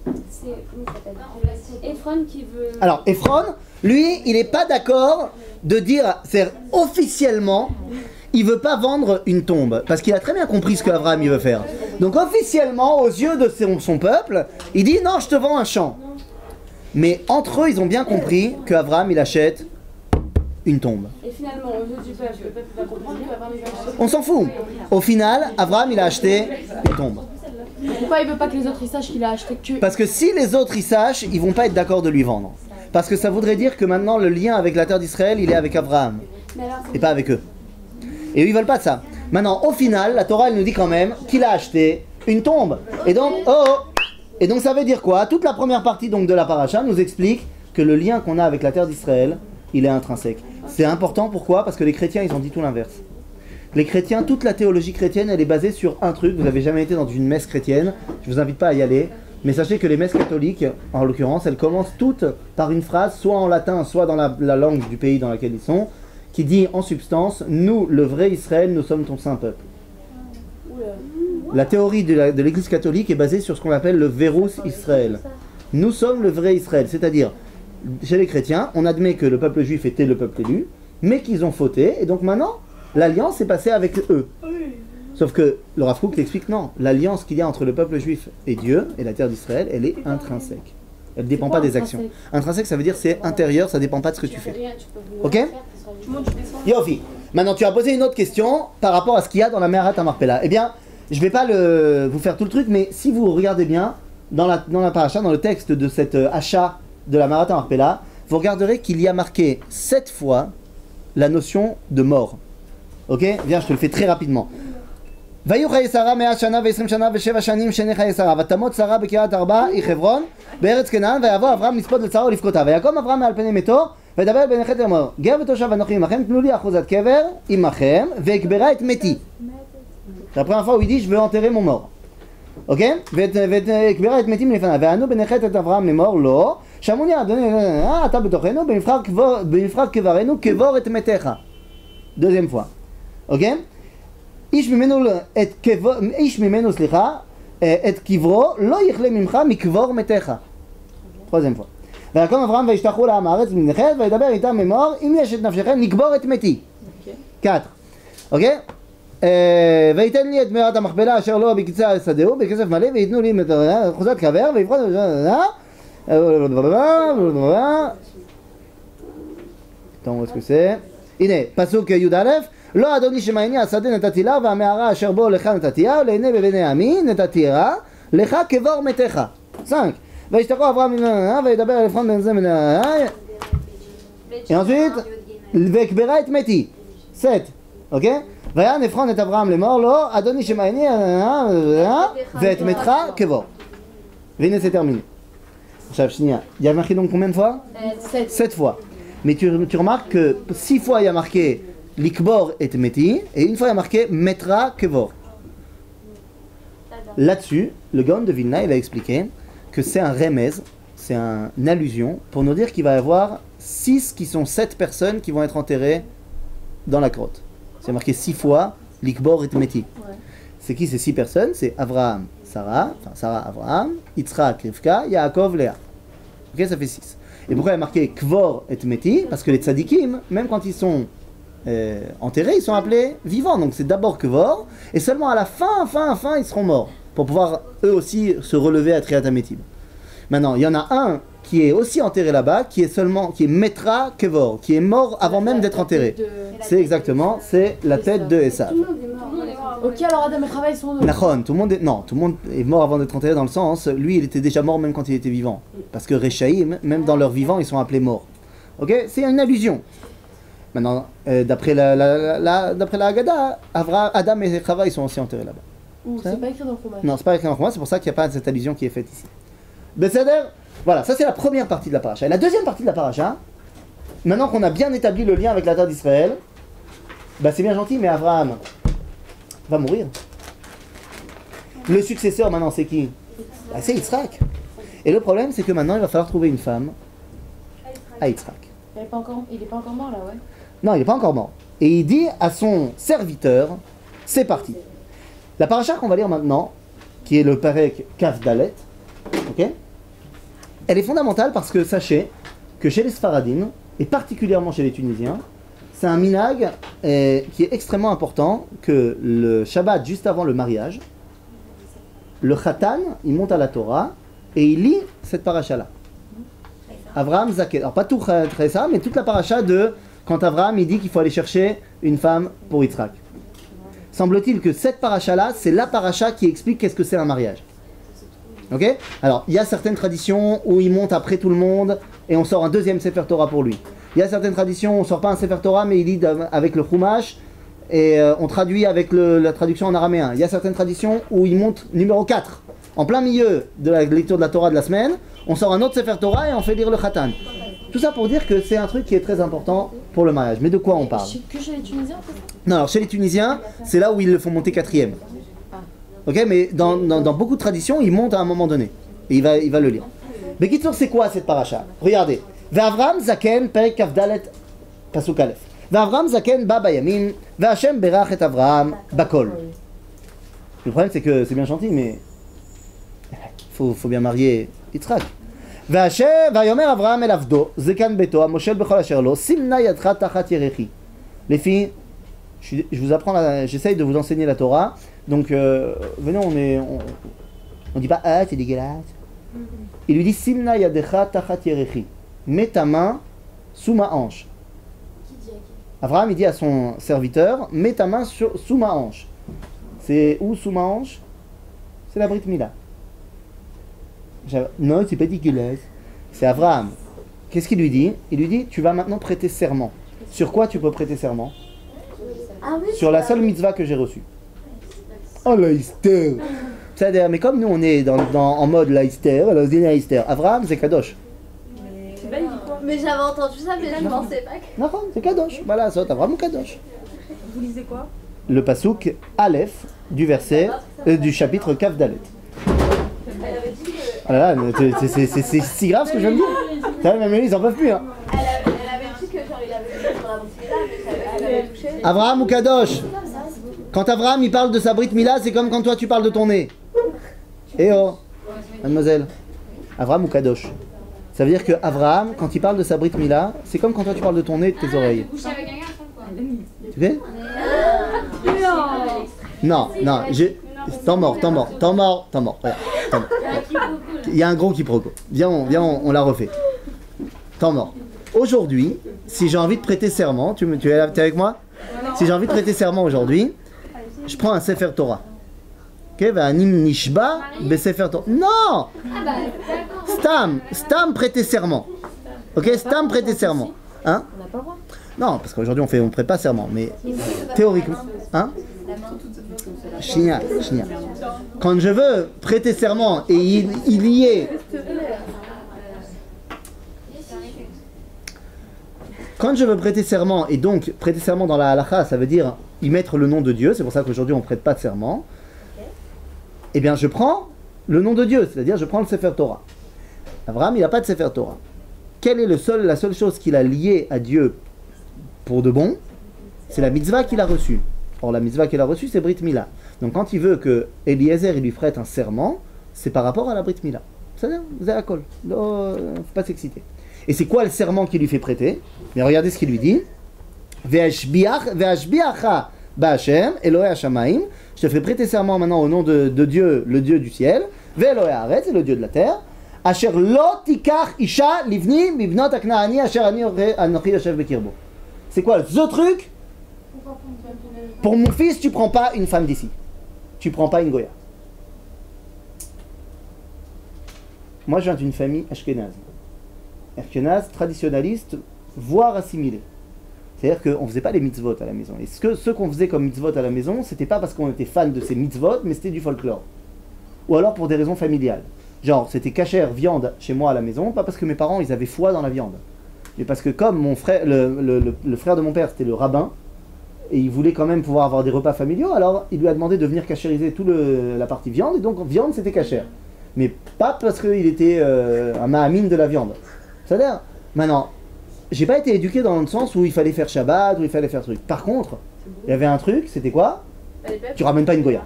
F: comment ça s'appelle Ephron qui veut.
A: Alors, Ephron, lui, il n'est pas d'accord de dire, c'est officiellement, il veut pas vendre une tombe, parce qu'il a très bien compris ce que Abraham il veut faire. Donc officiellement, aux yeux de son peuple, il dit non, je te vends un champ. Mais entre eux, ils ont bien compris que Abraham il achète une tombe.
C: Et finalement, aux yeux du peuple, le peuple va comprendre qu'Abraham il va acheter.
A: On s'en fout. Au final, Abraham il a acheté une tombe.
C: Pourquoi il veut pas que les autres ils sachent qu'il a acheté que.
A: Parce que si les autres ils sachent, ils vont pas être d'accord de lui vendre. Parce que ça voudrait dire que maintenant le lien avec la terre d'Israël, il est avec Abraham et pas avec eux. Et eux ils veulent pas de ça. Maintenant, au final, la Torah elle nous dit quand même qu'il a acheté une tombe. Et donc, et donc ça veut dire quoi? Toute la première partie donc de la paracha nous explique que le lien qu'on a avec la terre d'Israël, il est intrinsèque. C'est important, pourquoi? Parce que les chrétiens ils ont dit tout l'inverse. Les chrétiens, toute la théologie chrétienne, elle est basée sur un truc. Vous n'avez jamais été dans une messe chrétienne, je vous invite pas à y aller. Mais sachez que les messes catholiques, en l'occurrence, elles commencent toutes par une phrase, soit en latin, soit dans la langue du pays dans laquelle ils sont, qui dit en substance, nous, le vrai Israël, nous sommes ton saint peuple. La théorie de l'église catholique est basée sur ce qu'on appelle le Verus Israël. Nous sommes le vrai Israël, c'est-à-dire, chez les chrétiens, on admet que le peuple juif était le peuple élu, mais qu'ils ont fauté, et donc maintenant, l'alliance est passée avec eux. Sauf que le Rav Kook explique non, l'alliance qu'il y a entre le peuple juif et Dieu, et la terre d'Israël, elle est intrinsèque. Elle ne dépend pas des actions. Intrinsèque, ça veut dire c'est intérieur, ça ne dépend pas de ce que tu fais. Ok? Yofi. Maintenant, tu as posé une autre question par rapport à ce qu'il y a dans la Meharat HaMarpela. Eh bien, je ne vais pas vous faire tout le truc, mais si vous regardez bien, dans la paracha, dans le texte de cet achat de la Meharat HaMarpela, vous regarderez qu'il y a marqué 7 fois la notion de mort. Ok? Viens, je te le fais très rapidement. ויהיו חיי שרה 100 שנה ו20 שנה ו7 שנים שני חיי שרה ותמות שרה בקריית ארבע היא חברון בארץ כנען ויבוא אברהם לספוד לצרה ולבכותה ויקום אברהם מעל פני מתו וידבר ביניכם לאמור גר ותושב אנוכי עמכם תנו לי אחוזת קבר עמכם ואקברה את מתי. C'est la première fois où il dit je veux enterrer mon mort. Ok? ואקברה את מתי מלפניו וענו בנחת את אברהם לאמור לא שמעוני אדוני אתה בתוכנו בנבחר קברנו קבור את מתיך. Deuxième fois. Ok? איש ממנו את קברו לא יכלה ממך מקבור מתיך. Troisième fois. ויקום אברהם וישתחו לעם הארץ מנחת וידבר איתם לאמור אם יש את נפשכם נקבור את מתי. 4. אוקיי? ויתן לי את מערת המכפלה אשר לא בקצה שדהו בכסף מלא ויתנו לי אחוזת קבר ויפחות Attends, où est-ce que c'est? הנה, פסוק י"א לא אדוני שמעייני השדה נתתי לה והמערה אשר בו לך נתתיה ולעיני בבני עמי נתתיה לך קבור מתיך. 5. וישתחו אברהם וידבר אל עפרון בן זה בן et ensuite ויקברה את מתי. 7. אוקיי? ויען עפרון את אברהם לאמור לו אדוני שמעייני ואת מתך קבור. והנה c'est terminé. עכשיו שנייה, il y a marqué donc combien de fois? 7 fois. Mais tu remarques que 6 fois il y a marqué Likbor et Meti, et une fois il y a marqué Metra Kevor. Là-dessus, le Gaon de Vilna, il a expliqué que c'est un remez, c'est une allusion, pour nous dire qu'il va y avoir 6 qui sont 7 personnes qui vont être enterrées dans la grotte. C'est marqué 6 fois Likbor et Meti.
C: Ouais.
A: C'est qui ces 6 personnes? C'est Avraham, Sarah, enfin Sarah, Avraham, Yitzhak, Rivka, Yaakov, Léa. Ok, ça fait 6. Et pourquoi il y a marqué Kvor et Meti? Parce que les tzadikim, même quand ils sont enterrés, ils sont appelés vivants. Donc c'est d'abord Kvor, et seulement à la fin, ils seront morts, pour pouvoir eux aussi se relever à Triat HaMetim. Maintenant, il y en a un qui est aussi enterré là-bas, qui est Metra Kevor, qui est mort avant même d'être enterré. C'est exactement, c'est la tête de Esav.
C: Ok, alors Adam et Chava ils sont...
A: Nachon, tout le monde est mort avant d'être enterré, dans le sens, lui il était déjà mort même quand il était vivant. Parce que Rechaïm, même dans leur vivant, ils sont appelés morts. Ok, c'est une allusion. Maintenant, d'après la Haggadah, Adam et Chava ils sont aussi enterrés là-bas.
C: C'est pas écrit dans le Chumash.
A: Non, c'est pas écrit dans le Chumash, c'est pour ça qu'il n'y a pas cette allusion qui est faite ici. Besséder, voilà, ça c'est la première partie de la paracha. Et la deuxième partie de la paracha, maintenant qu'on a bien établi le lien avec la terre d'Israël, bah c'est bien gentil, mais Abraham va mourir. Le successeur maintenant c'est qui? Bah, c'est Yitzhak. Et le problème c'est que maintenant il va falloir trouver une femme à Yitzhak.
C: Il est pas encore mort là, ouais.
A: Non, il n'est pas encore mort. Et il dit à son serviteur, c'est parti. La paracha qu'on va lire maintenant, qui est le Perek Kaf Dalet, ok, elle est fondamentale parce que sachez que chez les Sfaradim, et particulièrement chez les Tunisiens, c'est un minhag qui est extrêmement important, que le Shabbat juste avant le mariage, le Khatan, il monte à la Torah et il lit cette paracha-là. Avraham Zaken. Alors pas tout ça, mais toute la paracha de quand Avraham il dit qu'il faut aller chercher une femme pour Yitzhak. Semble-t-il que cette paracha-là, c'est la paracha qui explique qu'est-ce que c'est un mariage. Ok? Alors, il y a certaines traditions où il monte après tout le monde et on sort un deuxième Sefer Torah pour lui. Il y a certaines traditions où on sort pas un Sefer Torah mais il lit avec le Chumash et on traduit avec la traduction en araméen. Il y a certaines traditions où il monte numéro 4. En plein milieu de la lecture de la Torah de la semaine, on sort un autre Sefer Torah et on fait lire le Khatan. Tout ça pour dire que c'est un truc qui est très important pour le mariage. Mais de quoi on parle?
C: Que chez les Tunisiens, en fait?
A: Non, alors chez les Tunisiens, c'est là où ils le font monter 4e. Ok, mais dans beaucoup de traditions, il monte à un moment donné. Et il va le lire. Mais Kitsour, c'est quoi cette paracha? Regardez. Ve'Avram Zaken, Perek Kaf Dalet, Pasuk Aleph. Ve'Avram Zaken ba bayamin, ve'Hashem berach et Avraham bakol. Le problème, c'est que c'est bien gentil, mais faut bien marier Yitzhak. Ve'Hashem, ve'yomer Avraham el avdo, zekan beto, amoshel bechol asher lo, simna yadcha tachat yerechi. Les filles, je vous apprends, j'essaye de vous enseigner la Torah. Donc, venez, on dit pas « Ah, c'est dégueulasse ». Il lui dit « Simna yadecha tachat yerechi ». Mets ta main sous ma hanche. Abraham, il dit à son serviteur « Mets ta main sous ma hanche ». C'est où sous ma hanche? C'est la Brit Mila. Non, c'est pas dégueulasse. C'est Abraham. Qu'est-ce qu'il lui dit? Il lui dit « Tu vas maintenant prêter serment ». Sur quoi tu peux prêter serment? Sur la seule mitzvah que j'ai reçue. Oh l'Aïster. C'est-à-dire, mais comme nous on est en mode l'Aïster, alors c'est l'Aïster. Avraham c'est Kadosh.
F: Mais j'avais entendu ça, mais je pensais pas que...
A: Non, c'est Kadosh. Voilà, ça, Avraham ou Kadosh.
D: Vous lisez quoi?
A: Le pasuk Aleph du verset, du chapitre Kaf Dalet. Ah là là, c'est si grave ce que je viens de dire. Ça, même ils en peuvent plus. Hein.
F: Elle avait dit que genre il avait dit sur la Brit Mila, mais ça avait touché.
A: Avraham ou Kadosh. Quand Avraham il parle de sa Brit Mila, c'est comme quand toi tu parles de ton nez. Eh oh, mademoiselle. Avraham ou Kadosh. Ça veut dire que Avraham, quand il parle de sa Brit Mila, c'est comme quand toi tu parles de ton nez et de tes oreilles.
E: Coucher avec un garçon, quoi.
A: Tu fais? Non, Temps mort. Regarde, temps mort. Il y a un gros quiproquo. Viens, on la refait. Temps mort. Aujourd'hui, si j'ai envie de prêter serment, tu es avec moi? Si j'ai envie de prêter serment aujourd'hui, je prends un Sefer Torah. Ok, Va'anim nishba be Sefer Torah. Non! Stam prêter serment. Ok, Stam prêter serment. Hein?
C: On n'a pas le droit.
A: Non, parce qu'aujourd'hui on prête pas serment, mais théoriquement. Hein? Chigna. Quand je veux prêter serment et il y est. quand je veux prêter serment, et donc prêter serment dans la halakha, ça veut dire y mettre le nom de Dieu, c'est pour ça qu'aujourd'hui on ne prête pas de serment, eh bien je prends le nom de Dieu, c'est-à-dire je prends le Sefer Torah. Abraham, il n'a pas de Sefer Torah. Quelle est la seule chose qu'il a liée à Dieu pour de bon? C'est la mitzvah qu'il a reçue. Or la mitzvah qu'il a reçue, c'est Brit Mila. Donc quand il veut que Eliezer il lui prête un serment, c'est par rapport à la Brit Mila. C'est-à-dire, vous avez la colle. Faut pas s'exciter. Et c'est quoi le serment qu'il lui fait prêter? Mais regardez ce qu'il lui dit. Ve'ashbiacha ba'Hashem, Elohei Hashamaim. Je te fais prêter serment maintenant au nom de Dieu, le Dieu du ciel. Ve'Elohei Haaretz, c'est le Dieu de la terre. Asher lo tikach isha livni mibnot haknaani asher ani anochi yoshev bekirbo. C'est quoi ce truc? Pour mon fils, tu prends pas une femme d'ici. Tu prends pas une goya. Moi, je viens d'une famille ashkénaze. Ashkénaze, traditionnaliste, voire assimilé. C'est-à-dire qu'on ne faisait pas les mitzvot à la maison. Et ce qu'on faisait comme mitzvot à la maison, c'était pas parce qu'on était fan de ces mitzvot, mais c'était du folklore. Ou alors pour des raisons familiales. Genre, c'était cachère viande chez moi à la maison, pas parce que mes parents, ils avaient foi dans la viande. Mais parce que comme mon frère, le frère de mon père, c'était le rabbin, et il voulait quand même pouvoir avoir des repas familiaux, alors il lui a demandé de venir cachériser toute la partie viande, et donc viande, c'était cachère. Mais pas parce qu'il était un mahamine de la viande. C'est-à-dire, maintenant, j'ai pas été éduqué dans le sens où il fallait faire Shabbat, où il fallait faire truc. Par contre, il y avait un truc, c'était quoi? Tu ramènes pas une goya.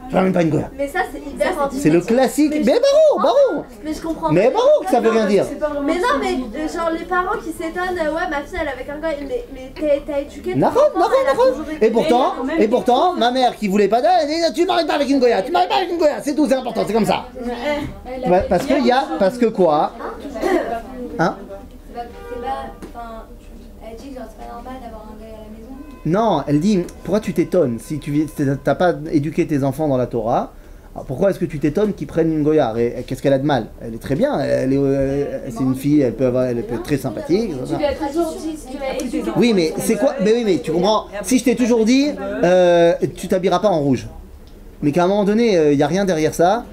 A: Tu ramènes pas une goya.
F: Mais ça, c'est hyper anti.
A: C'est le classique. Mais barou.
F: Mais je comprends.
A: Mais barou, que ça veut rien dire.
F: Mais non, mais genre les parents qui s'étonnent, ouais, ma fille elle avait un gars, mais t'as éduqué ton
A: Non.
F: enfant, elle a toujours été-
A: Et pourtant, ma mère qui voulait pas, elle dit, tu m'arrêtes pas avec une goya, c'est tout, c'est important, c'est comme ça. Parce que quoi? Hein?
B: Elle dit que genre, c'est pas normal d'avoir un gars à la maison.
A: Non, elle dit, pourquoi tu t'étonnes si tu n'as pas éduqué tes enfants dans la Torah? Alors pourquoi est-ce que tu t'étonnes qu'ils prennent une goya? Et qu'est-ce qu'elle a de mal? Elle est très bien, c'est une fille, elle peut être très sympathique.
F: Tu lui as toujours dit, tu l'as éduqué.
A: Oui, mais c'est quoi? Mais tu comprends? Si je t'ai toujours dit, tu t'habilleras pas en rouge, mais qu'à un moment donné, il n'y a rien derrière ça,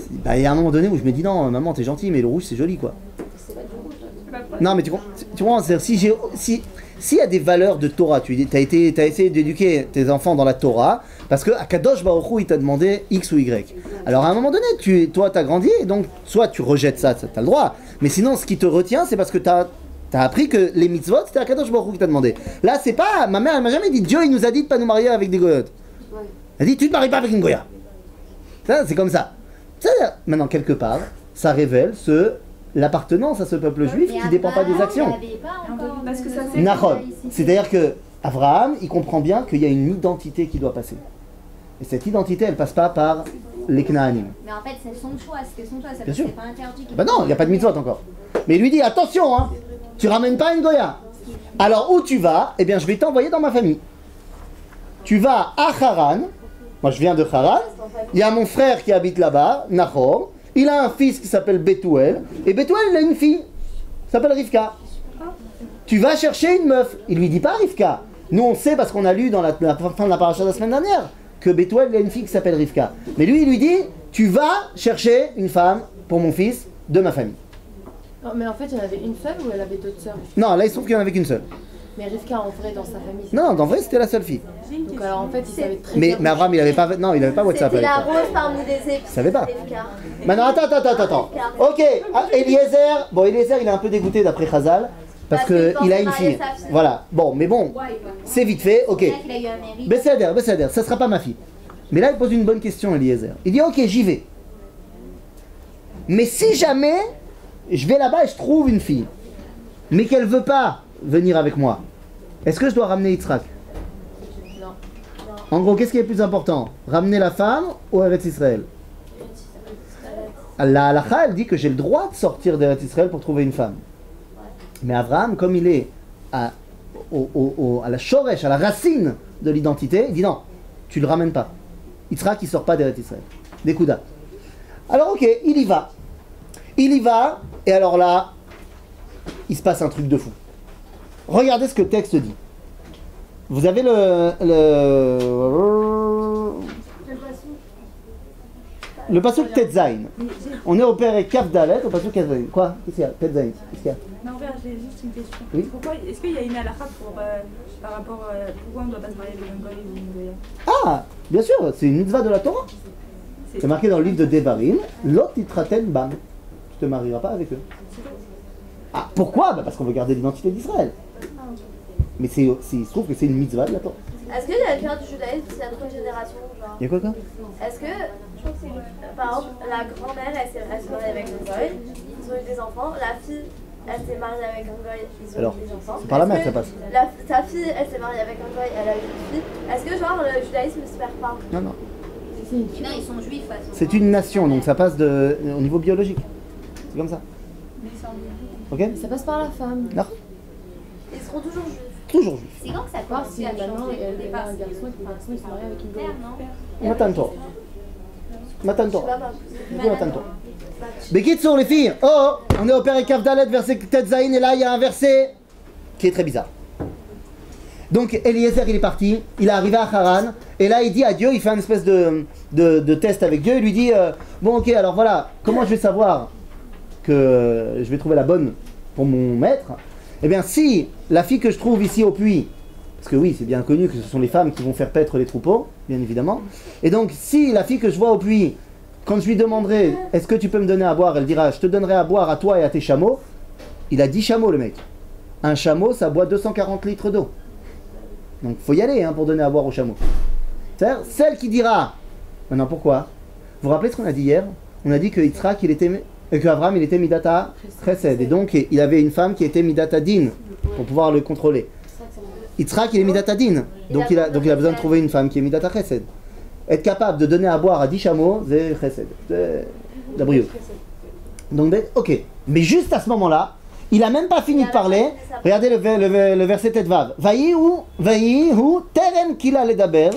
A: bah, il y a un moment donné où je me dis, non, maman, t'es gentille, mais le rouge, c'est joli, quoi. Non, mais tu comprends? C'est-à-dire, s'il y a des valeurs de Torah, tu as essayé d'éduquer tes enfants dans la Torah, parce que Akadosh Baruch Hu, il t'a demandé X ou Y. Alors à un moment donné, toi, tu as grandi, et donc soit tu rejettes ça, tu as le droit, mais sinon, ce qui te retient, c'est parce que tu as appris que les mitzvot, c'était Akadosh Baruch Hu qui t'a demandé. Là, c'est pas, ma mère, elle m'a jamais dit, Dieu, il nous a dit de pas nous marier avec des goyotes. Elle a dit, tu te maries pas avec une goya. Ça, c'est comme ça. Maintenant, quelque part, ça révèle l'appartenance à ce peuple juif qui ne dépend pas des actions.
D: Parce que ça c'est.
A: Nahon. C'est-à-dire que Abraham, il comprend bien qu'il y a une identité qui doit passer. Et cette identité, elle passe pas par les Knaanim.
B: Mais en fait, c'est son choix, c'était son choix, ça
A: Bien sûr.
B: c'est pas interdit.
A: Ben non, il n'y a pas de mitzvot encore. Mais il lui dit, attention, hein, tu ramènes pas une goya. Alors où tu vas? Eh bien, je vais t'envoyer dans ma famille. Tu vas à Haran. Moi, je viens de Haran. Il y a mon frère qui habite là-bas, Nahor. Il a un fils qui s'appelle Bethuel. Et Bethuel, il a une fille. Qui s'appelle Rivka. Tu vas chercher une meuf. Il lui dit pas Rivka. Nous, on sait parce qu'on a lu dans la fin de la paracha de la semaine dernière que Bethuel, il a une fille qui s'appelle Rivka. Mais lui, il lui dit, tu vas chercher une femme pour mon fils de ma famille.
C: Non, mais en fait, il y en avait une seule ou elle avait d'autres sœurs?
A: Non, là, il se trouve qu'il n'y en avait qu'une seule.
C: Mais Rivka, en vrai, dans sa famille.
A: Non, en vrai, c'était la seule fille.
C: Donc, alors en fait, il savait très bien.
A: Mais Abraham, il avait pas WhatsApp
F: C'était
A: avec
F: la
A: toi.
F: rose parmi les épis.
A: Je savais pas.
F: Rivka.
A: Maintenant, attends. Ok, Eliezer, Eliezer, il est un peu dégoûté d'après Chazal, parce qu'il a une fille. Voilà, mais bon, c'est vite fait, ok.
B: Il a eu un mérite.
A: Besséder, ça sera pas ma fille. Mais là, il pose une bonne question, Eliezer. Il dit, ok, j'y vais. Mais si jamais, je vais là-bas et je trouve une fille, mais qu'elle veut pas venir avec moi, est-ce que je dois ramener Yitzhak?
C: Non.
A: En gros, qu'est-ce qui est plus important? Ramener la femme ou Eretz Israël? La halakha, elle dit que j'ai le droit de sortir d'Eretz Israël pour trouver une femme. Mais Abraham, comme il est à la shoresh, à la racine de l'identité, il dit non, tu le ramènes pas. Yitzhak, il sort pas d'Eretz Israël. Des coudas. Alors ok, il y va, et alors là, il se passe un truc de fou. Regardez ce que le texte dit. Vous avez Le pasuk Tetzain. On est au père et Kaf Dalet, au pasuk Tetzain. Quoi? Qu'est-ce qu'il y a? Tetzain. Qu'est-ce qu'il y a?
D: Non, regarde, j'ai juste une question.
A: Oui.
D: Pourquoi, est-ce qu'il y a une halakha pour, par rapport pourquoi on ne doit pas se marier avec un goy ou une goya?
A: Ah, bien sûr, c'est une mitzvah de la Torah. C'est marqué dans le livre de Devarim, Lot itraten bam. Tu te marieras pas avec eux. Ah, pourquoi? Bah parce qu'on veut garder l'identité d'Israël. Mais il se trouve que c'est une mitzvah de la Torah.
H: Est-ce qu'il y a quelqu'un du judaïsme, c'est la troisième génération, genre?
A: Il y a quoi?
H: Est-ce que, par exemple, la grand-mère, elle s'est mariée avec un goy, ils ont eu des enfants, la fille, elle s'est mariée avec un goy, ils ont
A: Alors,
H: eu des enfants.
A: c'est par la
H: Est-ce
A: mère
H: que
A: que ça passe.
H: sa fille, elle s'est mariée avec un goy, elle a eu une fille. Est-ce que, genre, le judaïsme ne se perd pas?
A: Non, non.
B: Non, ils sont juifs.
A: C'est une nation, donc ça passe au niveau biologique. C'est comme ça. Ok?
C: Ça passe par la femme.
A: Non,
H: Ils seront toujours juifs.
A: toujours juif.
B: C'est quand que ça
C: À part
B: commence
C: si
B: à
C: maintenant
B: changer au
C: elle
B: départ?
C: a un garçon et que le garçon il se marie avec une
B: Père,
C: goye.
B: non?
A: Matanto. Matanto.
H: Tu vois, ma
A: Pourquoi Matanto? Bekitsour, les filles. Oh, on est au père et Kaf Dalet, verset Tetzain, et là il y a un verset qui est très bizarre. Donc Eliezer il est parti, il est arrivé à Haran, et là il dit à Dieu, il fait une espèce de test avec Dieu, il lui dit bon ok, alors voilà, comment je vais savoir que je vais trouver la bonne pour mon maître? Eh bien si la fille que je trouve ici au puits, parce que oui c'est bien connu que ce sont les femmes qui vont faire paître les troupeaux, bien évidemment, et donc si la fille que je vois au puits, quand je lui demanderai est-ce que tu peux me donner à boire, elle dira je te donnerai à boire à toi et à tes chameaux, il a 10 chameaux le mec. Un chameau ça boit 240 litres d'eau. Donc il faut y aller pour donner à boire aux chameaux. C'est-à-dire, celle qui dira, maintenant pourquoi? Vous vous rappelez ce qu'on a dit hier? On a dit que Yitzhak, que Abraham il était Midata Chesed, et donc il avait une femme qui était Midata Din pour pouvoir le contrôler. Yitzhak il est Midata Din, donc il a besoin de trouver une femme qui est Midata Chesed. Être capable de donner à boire à 10 chameaux, c'est Chesed, c'est la brioche. Donc ok, mais juste à ce moment-là, il a même pas fini de parler. Regardez le verset Tetvav. Vayihu terem kila ledaber.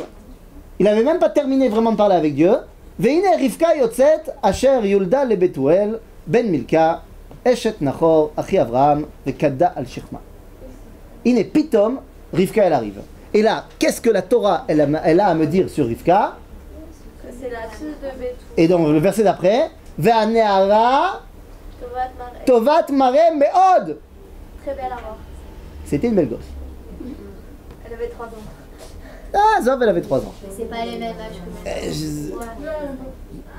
A: Il avait même pas terminé vraiment de parler avec Dieu. Veine Rivka yotzet asher yulda le Betuel ben Milka eshet Nachor achi Avraham vekadda al shechma. Ine pitom Rivka elle arrive. Et là, qu'est-ce que la Torah elle a à me dire sur Rivka?
H: C'est la fille de Bétou.
A: Et donc le verset d'après, Ve'aneara Tovat Mare Meod.
H: Très belle à voir.
A: C'était une belle gosse.
H: Elle avait 3 ans.
A: Ah, Zov, elle avait 3 ans.
B: C'est pas les mêmes âges que moi.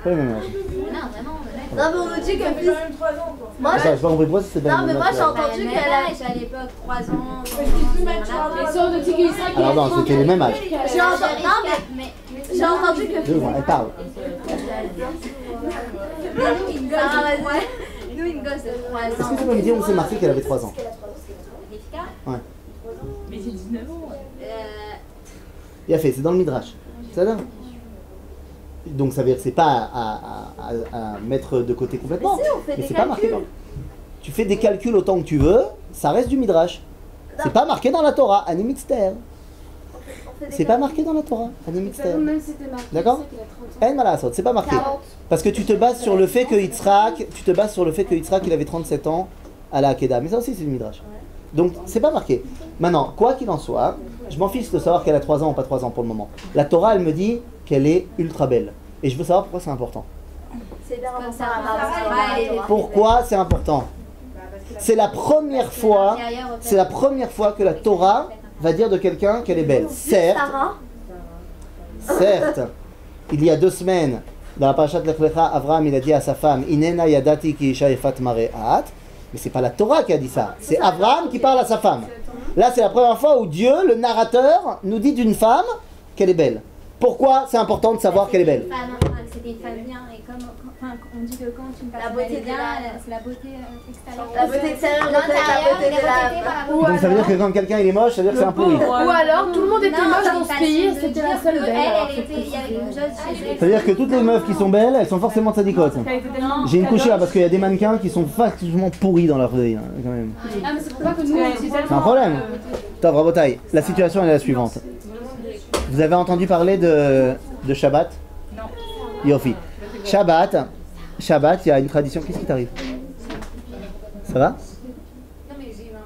A: Pas le même âge.
B: Non, vraiment, le mec.
H: Non, mais on me dit que fils. Moi,
A: Attends, j'ai pas compris pourquoi c'est pas
H: non,
A: le
H: mais
A: même
H: moi
A: âge.
H: j'ai entendu
B: Même
H: qu'elle a.
B: âge à l'époque, 3 ans.
C: Et si on te dit que Isaac il a
A: Alors non, c'était les mêmes âges.
H: J'ai entendu, non, mais j'ai entendu que.
A: Deux, elle parle.
B: Nous, une gosse de 3 ans.
A: Est-ce que tu peux me dire où c'est marqué qu'elle avait 3 ans?
B: Rivka,
A: Ouais.
D: Mais j'ai 19 ans.
A: Il a fait, c'est dans le Midrash. Ça donne. Donc ça veut dire que c'est pas à mettre de côté complètement.
H: Mais si, on fait
A: Mais
H: des
A: c'est pas marqué.
H: calculs.
A: Tu fais des calculs autant que tu veux, ça reste du Midrash. C'est pas marqué dans la Torah, Animixter. C'est pas marqué dans la Torah, Animixter.
C: même si c'était marqué,
A: D'accord?
C: c'est qu'il a 30 ans.
A: En malasot, c'est pas marqué.
H: 40.
A: Parce que tu te bases sur le fait que Yitzhak, il avait 37 ans à la Hakeda. Mais ça aussi c'est du Midrash. Donc c'est pas marqué. Maintenant, quoi qu'il en soit, je m'en fiche de savoir qu'elle a 3 ans ou pas 3 ans pour le moment. La Torah elle me dit qu'elle est ultra belle. Et je veux savoir pourquoi c'est important.
H: C'est bien
B: Comme
H: avant
B: ça,
H: ça.
A: Pourquoi c'est important? C'est la première fois, que la Torah va dire de quelqu'un qu'elle est belle. Certes, il y a 2 semaines, dans la parashat Lech Lecha, Avraham il a dit à sa femme, Inena yadati ki isha yefat mareat. Mais c'est pas la Torah qui a dit ça, c'est Avraham qui parle à sa femme. Là c'est la première fois où Dieu, le narrateur, nous dit d'une femme qu'elle est belle. Pourquoi c'est important de savoir qu'elle est belle?
B: C'était une femme bien, et comme on dit que quand une
H: La
B: personne
H: beauté
B: est
H: de
B: bien,
H: l'âme.
B: c'est la beauté extérieure.
H: La beauté extérieure reflète la beauté de l'âme.
A: Donc ça veut dire que quand quelqu'un il est moche, ça veut dire que c'est un pourri.
C: Ou alors tout le monde était
B: Non,
C: moche
B: c'est
C: dans ce
B: facile
C: pays,
B: de
C: c'était
B: dire
C: la seule
B: que
C: belle. alors
B: Elle,
C: c'est
B: il y avait une chose chez elle.
A: Ça veut dire que toutes les meufs qui sont belles, elles sont forcément sadicotes. J'ai une couchée là parce qu'il y a des mannequins qui sont vachement pourris dans leur vie, quand même.
C: Ah mais c'est pour ça que nous aussi
A: C'est un problème. Attends, bravo taille. La situation elle est la suivante. Vous avez entendu parler de Shabbat?
D: Non.
A: Yofi. Shabbat, il y a une tradition. Qu'est-ce qui t'arrive? Ça va?
E: Non, mais j'ai eu un.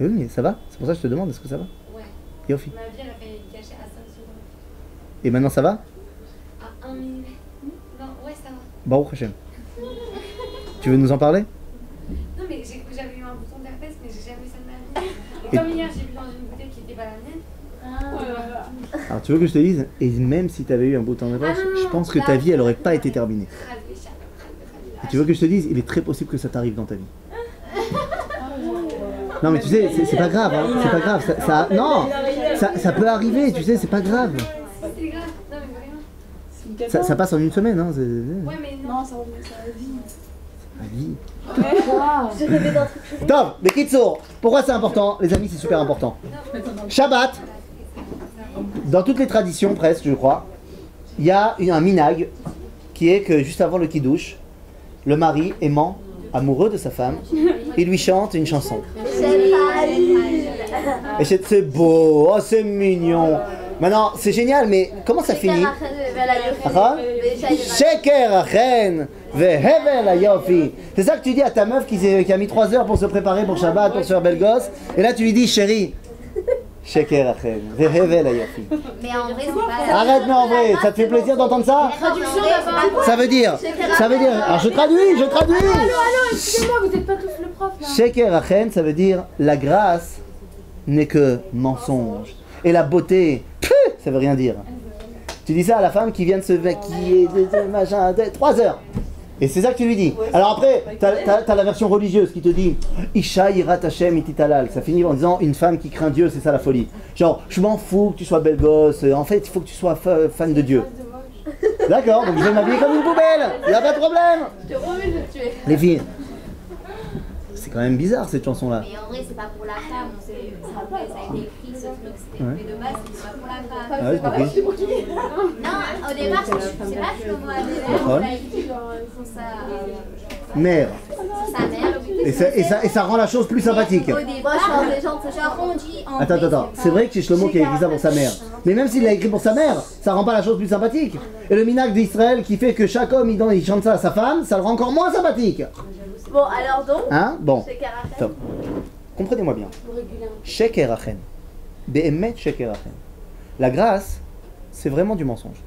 A: Oui, mais ça va. C'est pour ça que je te demande, est-ce que ça va?
E: Ouais.
A: Yofi.
E: Ma vie, elle a fait cacher à 5 secondes.
A: Et maintenant ça va?
E: À 1 minute. Non, ouais, ça va.
A: Baruch Hashem. Tu veux nous en parler?
E: Non, mais j'avais eu un bouton d'herpès, mais j'ai jamais eu ça de ma vie. Et comme hier, j'ai vu dans une bouteille qui n'était pas la mienne.
A: Alors tu veux que je te dise, et même si tu avais eu un bouton d'herpès, je pense que ta vie elle aurait pas été terminée. Et tu veux que je te dise, il est très possible que ça t'arrive dans ta vie. Non mais tu sais, c'est pas grave, hein, c'est pas grave, non, ça peut arriver, tu sais, c'est pas grave.
E: C'est grave, non mais vraiment.
A: Ça passe en une semaine, hein.
E: Ouais, mais non.
C: Non, ça revient sur la vie.
A: La vie.
H: J'ai rêvé d'un truc.
A: Top, mais Kitsour, pourquoi c'est important? Les amis, c'est super important. Shabbat, dans toutes les traditions presque, je crois, il y a un minag qui est que juste avant le kiddush, le mari aimant, amoureux de sa femme, il lui chante une chanson. Et c'est beau, oh c'est mignon. Maintenant, c'est génial, mais comment ça finit? Sheker achen vehevel hayofi. C'est ça que tu dis à ta meuf qui a mis 3 heures pour se préparer pour Shabbat, pour se faire belle gosse. Et là, tu lui dis, chérie, Sheker achen vehevel hayofi.
F: Mais en vrai, c'est pas.
A: Arrête, mais en vrai, ça te fait plaisir d'entendre ça? Ça veut dire. Alors je traduis.
C: Allô, excusez-moi, vous n'êtes pas tous le prof là.
A: Sheker achen, ça veut dire la grâce n'est que mensonge. Et la beauté, ça veut rien dire. Tu dis ça à la femme qui vient de se maquiller, machin, 3 heures. Et c'est ça que tu lui dis. Alors après, t'as la version religieuse qui te dit Isha yirat Hashem ititalal. Ça finit en disant une femme qui craint Dieu, c'est ça la folie. Genre, je m'en fous que tu sois belle gosse, en fait, il faut que tu sois fan de Dieu. D'accord, donc je vais m'habiller comme une poubelle, y a pas de problème.
H: Je te promets, je vais te tuer.
A: Les filles, c'est quand même bizarre cette chanson-là.
F: Mais en vrai, c'est pas pour la femme. Ça a été écrit ce truc. Mais de base, c'est pas pour la femme.
A: Ah ouais, c'est pour qui?
F: Non, au départ, c'est pas Shlomo Améler. Ils font ça.
A: Mère.
F: Sa mère.
A: Et ça rend la chose plus sympathique.
F: Au départ, des gens genre on dit en
A: Attends. C'est vrai que c'est Shlomo qui a écrit ça pour sa mère. Mais même s'il l'a écrit pour sa mère, ça rend pas la chose plus sympathique. Et le minag d'Israël qui fait que chaque homme il chante ça à sa femme, ça le rend encore moins sympathique.
H: Bon, alors donc,
A: Hein? Bon.
H: Sheker achen.
A: Top. Comprenez-moi bien. Sheker achen. Be'emet sheker achen. La grâce, c'est vraiment du mensonge.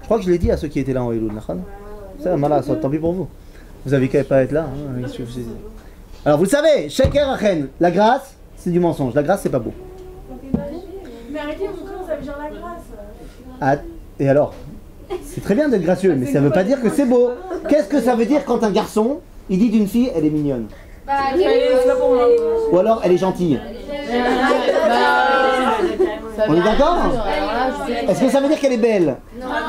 A: Je crois que je l'ai dit à ceux qui étaient là en Elul, ça, malin, tant pis pour vous. Vous avez qu'à pas être là. Hein, alors vous le savez, sheker achen, la grâce, c'est du mensonge. La grâce, c'est pas beau.
C: Mais arrêtez, vous commencez à me dire la grâce.
A: Ah, et alors? C'est très bien d'être gracieux, mais ça veut pas dire que c'est beau. Qu'est-ce que ça veut dire quand un garçon, il dit d'une fille, elle est mignonne?
E: Bah,
A: Ou alors, elle est gentille? On est d'accord? Est-ce que ça veut dire qu'elle est belle?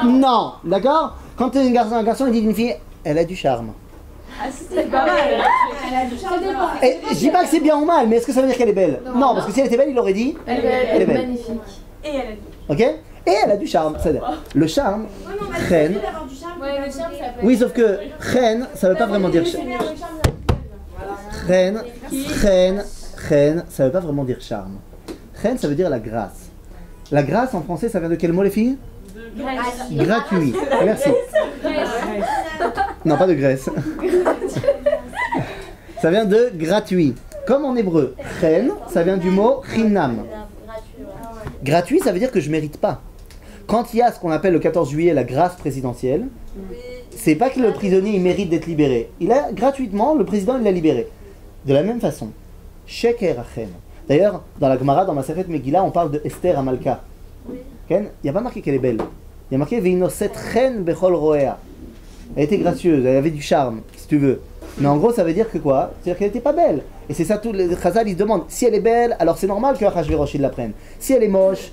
A: Non. D'accord? Quand un garçon il dit d'une fille, elle a du charme.
D: C'est pas mal. Elle a du charme.
A: Et je dis pas que c'est bien ou mal, mais est-ce que ça veut dire qu'elle est belle? Non, parce que si elle était belle, il aurait dit
C: Elle
A: est belle.
C: magnifique.
D: Et elle a du
A: Ok? Et elle a du charme. Le charme, reine.
E: Ouais, le charme, ça peut
A: Oui, sauf que reine, ça veut pas vraiment dire reine, ça veut pas vraiment dire charme. Reine, ça veut dire la grâce. La grâce en français, ça vient de quel mot les filles? Gratuit. Merci. Non, pas de graisse. Ça vient de gratuit. Comme en hébreu, chen, ça vient du mot chinam. Gratuit, ça veut dire que je mérite pas. Quand il y a ce qu'on appelle le 14 juillet la grâce présidentielle, c'est pas que le prisonnier il mérite d'être libéré. Il a gratuitement, le président il l'a libéré. De la même façon, sheker achen. D'ailleurs, dans la Gemara, dans Maseret Megillah, on parle de Esther Amalka. Il n'y a pas marqué qu'elle est belle. Il y a marqué Veinoset chen bechol roea. Elle était gracieuse, elle avait du charme, si tu veux. Mais en gros, ça veut dire que quoi? C'est-à-dire qu'elle n'était pas belle. Et c'est ça, tous les Chazal, ils se demandent, si elle est belle, alors c'est normal que Achashverosh il la prenne. Si elle est moche,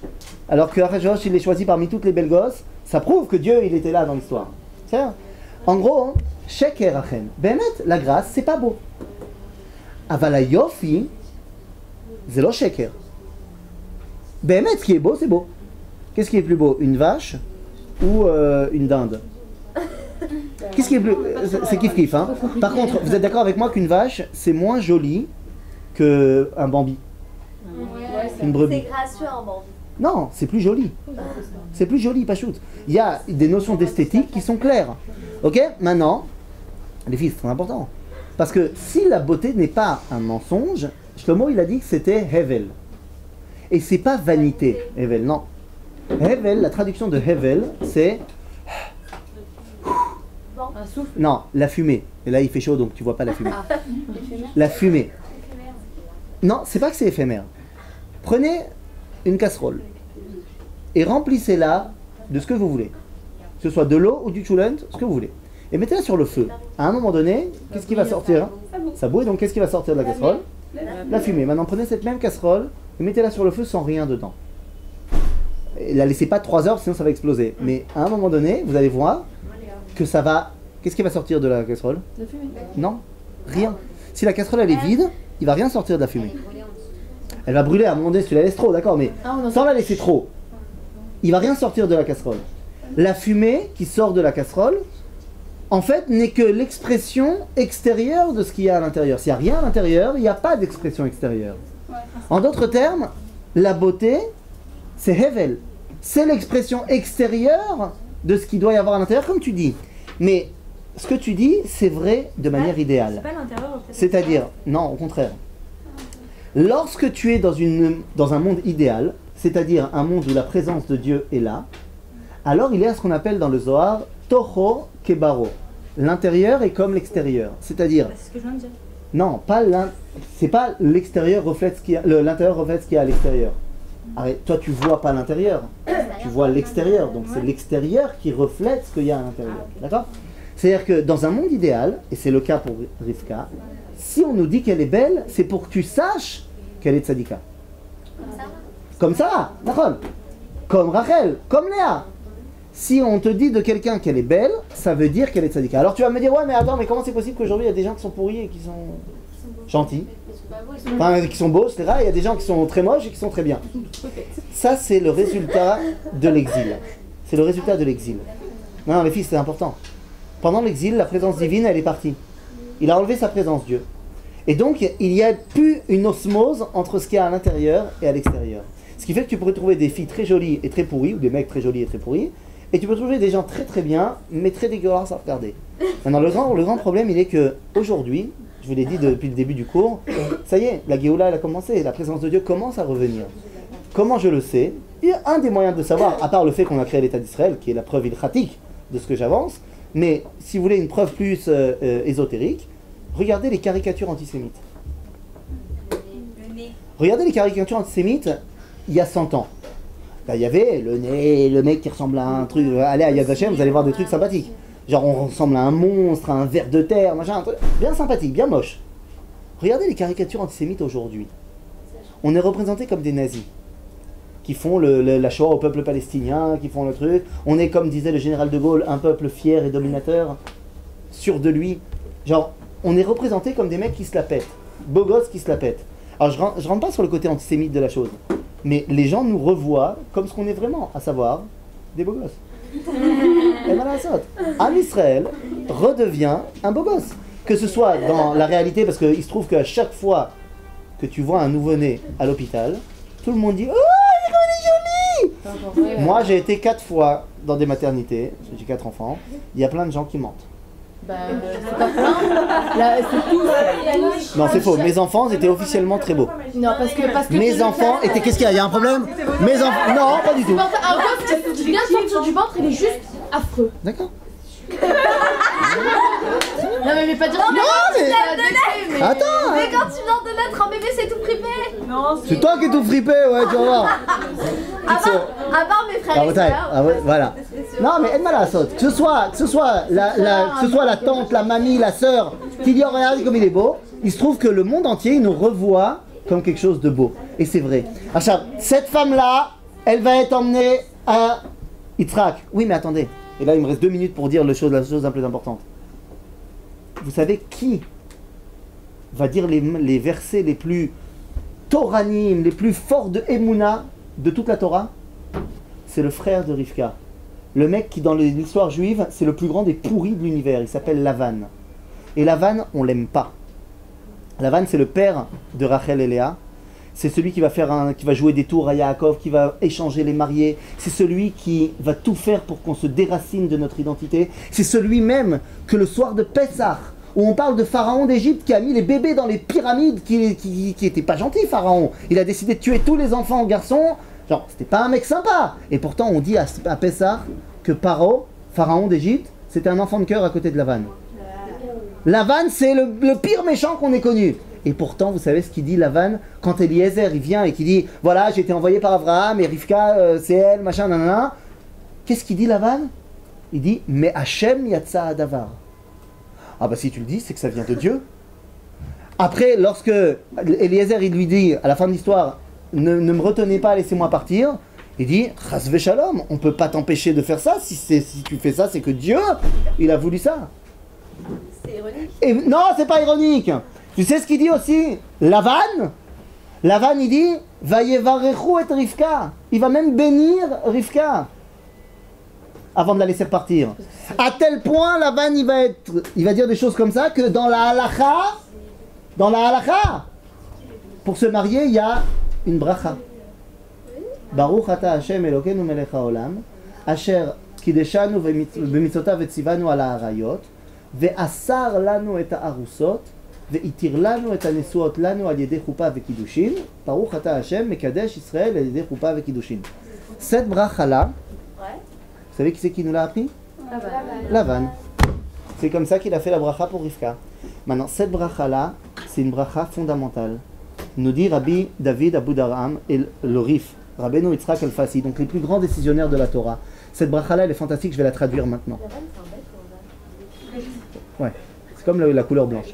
A: alors que Achashverosh il l'ait choisie parmi toutes les belles gosses, ça prouve que Dieu, il était là dans l'histoire. C'est ça? En gros, sheker achen. Benet, la grâce, c'est pas beau. Avala yofi, c'est le sheker. Benet, ce qui est beau, c'est beau. Qu'est-ce qui est plus beau? Une vache ou une dinde? Qu'est-ce qui est plus... C'est kiff-kiff, hein. Par contre, vous êtes d'accord avec moi qu'une vache, c'est moins joli qu'un bambi? Une brebis.
H: C'est gracieux un bambi.
A: Non, c'est plus joli. C'est plus joli, pas shoot. Il y a des notions d'esthétique qui sont claires. Ok? Maintenant, les filles, c'est très important. Parce que si la beauté n'est pas un mensonge, Shlomo, il a dit que c'était Hevel. Et c'est pas vanité, Hevel, non. Hevel, la traduction de Hevel, c'est...
C: Un souffle.
A: Non, la fumée. Et là, il fait chaud, donc tu vois pas la fumée.
C: Ah.
A: La fumée. Non, c'est pas que c'est éphémère. Prenez une casserole et remplissez-la de ce que vous voulez. Que ce soit de l'eau ou du choulant, ce que vous voulez. Et mettez-la sur le feu. À un moment donné, qu'est-ce qui va sortir? Ça boue. Donc qu'est-ce qui va sortir de la casserole? La fumée. Maintenant, prenez cette même casserole et mettez-la sur le feu sans rien dedans. Et la laissez pas 3 heures, sinon ça va exploser. Mais à un moment donné, vous allez voir que ça va... Qu'est-ce qui va sortir de la casserole?
C: La fumée.
A: Non, rien. Si la casserole elle est vide, il va rien sortir de la fumée. Elle va brûler à un moment donné si tu la laisses trop, d'accord, mais sans la laisser trop, il va rien sortir de la casserole. La fumée qui sort de la casserole, en fait, n'est que l'expression extérieure de ce qu'il y a à l'intérieur. S'il n'y a rien à l'intérieur, il n'y a pas d'expression extérieure. En d'autres termes, la beauté, c'est Hevel. C'est l'expression extérieure de ce qu'il doit y avoir à l'intérieur, comme tu dis. Mais ce que tu dis, c'est vrai de manière idéale.
B: C'est pas l'intérieur.
A: C'est-à-dire, non, au contraire. Lorsque tu es dans un monde idéal, c'est-à-dire un monde où la présence de Dieu est là, alors il y a ce qu'on appelle dans le Zohar Toho Kebaro. L'intérieur est comme l'extérieur. C'est-à-dire,
B: C'est ce que je viens de dire.
A: non, c'est pas l'extérieur reflète ce qu'il y a, l'intérieur reflète ce qu'il y a à l'extérieur. Arrête, toi tu vois pas l'intérieur, tu vois l'extérieur. Donc c'est l'extérieur qui reflète ce qu'il y a à l'intérieur. D'accord? C'est-à-dire que dans un monde idéal, et c'est le cas pour Rivka, si on nous dit qu'elle est belle, c'est pour que tu saches qu'elle est tzadika. Comme Sarah, d'accord? Comme Rachel, comme Léa. Si on te dit de quelqu'un qu'elle est belle, ça veut dire qu'elle est tzadika. Alors tu vas me dire, ouais mais attends, mais comment c'est possible qu'aujourd'hui il y a des gens qui sont pourris et qui sont gentils, enfin qui sont beaux, etc. Il y a des gens qui sont très moches et qui sont très bien. Ça c'est le résultat de l'exil. C'est le résultat de l'exil. Non, les filles, c'est important. Pendant l'exil, la présence divine, elle est partie. Il a enlevé sa présence, Dieu. Et donc, il n'y a plus une osmose entre ce qu'il y a à l'intérieur et à l'extérieur. Ce qui fait que tu pourrais trouver des filles très jolies et très pourries, ou des mecs très jolis et très pourris, et tu peux trouver des gens très très bien, mais très dégueulasses à regarder. Maintenant, le grand problème, il est que aujourd'hui, je vous l'ai dit depuis le début du cours, ça y est, la Géoula, elle a commencé, la présence de Dieu commence à revenir. Comment je le sais? Il y a un des moyens de savoir, à part le fait qu'on a créé l'État d'Israël, qui est la preuve ilchatique de ce que j'avance, mais si vous voulez une preuve plus ésotérique, regardez les caricatures antisémites. Regardez les caricatures antisémites il y a 100 ans. Là, il y avait le nez, le mec qui ressemble à un truc. Allez à Yad Vashem, vous allez voir des trucs sympathiques. Genre on ressemble à un monstre, à un ver de terre, machin, un truc bien sympathique, bien moche. Regardez les caricatures antisémites aujourd'hui. On est représenté comme des nazis qui font la Shoah au peuple palestinien, qui font le truc. On est, comme disait le général de Gaulle, un peuple fier et dominateur, sûr de lui. Genre, on est représenté comme des mecs qui se la pètent, beaux gosses qui se la pètent. Alors je rentre pas sur le côté antisémite de la chose, mais les gens nous revoient comme ce qu'on est vraiment, à savoir des beaux gosses. Et voilà, Am Israël redevient un beau gosse. Que ce soit dans la réalité, parce qu'il se trouve qu'à chaque fois que tu vois un nouveau-né à l'hôpital, tout le monde dit « Oh, il est joli !» Moi, j'ai été 4 fois dans des maternités, j'ai 4 enfants, il y a plein de gens qui mentent.
C: Bah, c'est pas plein. Là, c'est tout.
A: Non, c'est faux. Mes enfants étaient officiellement très beaux.
C: Non, parce que
A: Mes enfants étaient... Qu'est-ce qu'il y a? Il y a un problème? Mes enfants... Non, pas du tout.
C: Un gosse qui vient de sortir du ventre, il est juste affreux.
A: D'accord.
C: Non, mais pas dire que
A: mais... Attends.
H: Mais quand tu viens de naître, un bébé c'est tout fripé.
B: Non,
A: C'est toi qui es tout fripé, ouais, tu vas voir.
H: À part mes frères et sœurs.
A: Voilà. Non, mais aide-moi la saute. Que ce soit la tante, la mamie, la sœur, qui dit oh, regardez comme il est beau, il se trouve que le monde entier il nous revoit comme quelque chose de beau. Et c'est vrai. Achab, cette femme-là, elle va être emmenée à Yitzhak. Oui, mais attendez. Et là, il me reste 2 minutes pour dire la chose la plus importante. Vous savez qui va dire les versets les plus toranim, les plus forts de Emouna de toute la Torah? C'est le frère de Rivka. Le mec qui, dans l'histoire juive, c'est le plus grand des pourris de l'univers. Il s'appelle Lavan. Et Lavan, on l'aime pas. Lavan, c'est le père de Rachel et Léa. C'est celui qui va jouer des tours à Yaakov, qui va échanger les mariés. C'est celui qui va tout faire pour qu'on se déracine de notre identité. C'est celui même que le soir de Pessah, où on parle de Pharaon d'Égypte qui a mis les bébés dans les pyramides, qui était pas gentil, Pharaon. Il a décidé de tuer tous les enfants en garçons. Genre, c'était pas un mec sympa. Et pourtant, on dit à Pessah que Pharaon d'Égypte, C'était un enfant de cœur à côté de Lavan. Lavan, c'est le pire méchant qu'on ait connu. Et pourtant, vous savez ce qu'il dit Lavan quand Eliezer il vient et qu'il dit voilà, j'ai été envoyé par Abraham et Rivka, c'est elle, machin, nanana. Qu'est-ce qu'il dit Lavan? Il dit mais Hachem yatsa adavar. Ah bah si tu le dis, c'est que ça vient de Dieu. Après, lorsque Eliezer il lui dit à la fin de l'histoire ne me retenez pas, laissez-moi partir, il dit chas v'shalom, on peut pas t'empêcher de faire ça. Si tu fais ça, c'est que Dieu il a voulu ça.
H: C'est ironique.
A: Et non, c'est pas ironique. Tu sais ce qu'il dit aussi Lavan, il dit Vayevarechu et Rivka. Il va même bénir Rivka avant de la laisser partir. À tel point, Lavan, il va dire des choses comme ça que dans la halakha, pour se marier, il y a une bracha. Baruch ata Hashem Elokeinu melech haolam, asher kideshanu b'mitzotav v'tzivanu ala harayot, ve'asar lanu et ha'arusot, ve'itir lanu et hanesuot lanu al yedei chupa ve'kiddushin, Baruch ata Hashem mekadesh Israël al yedei chupa ve'kiddushin. Cette bracha-là, vous savez qui c'est qui nous l'a appris? Lavan. C'est comme ça qu'il a fait la bracha pour Rivka. Maintenant, cette bracha-là, c'est une bracha fondamentale. Nous dit Rabbi David Abu Darham et le Rif, Rabbeinu Yitzhak Al-Fassi, donc les plus grands décisionnaires de la Torah. Cette bracha-là, elle est fantastique, je vais la traduire maintenant. Ouais, c'est comme la couleur blanche.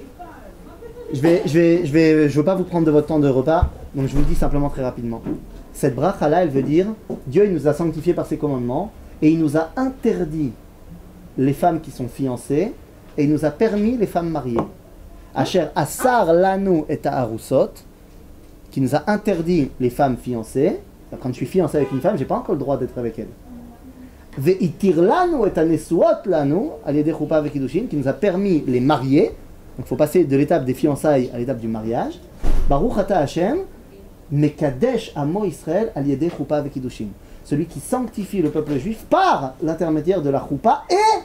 A: Je veux pas vous prendre de votre temps de repas, donc je vous le dis simplement très rapidement. Cette bracha-là, elle veut dire, Dieu il nous a sanctifiés par ses commandements, et il nous a interdit les femmes qui sont fiancées, et il nous a permis les femmes mariées. Asher asar lanu et ha'arusot, qui nous a interdit les femmes fiancées. Quand je suis fiancé avec une femme, j'ai pas encore le droit d'être avec elle. Ve'itir lanu et hanesuot lanu al yedei chupa ve'kiddushin, qui nous a permis les mariés. Donc il faut passer de l'étape des fiançailles à l'étape du mariage. Baruch ata Hashem mekadesh amo Israël al yedei chupa ve'kiddushin. Celui qui sanctifie le peuple juif par l'intermédiaire de la choupa et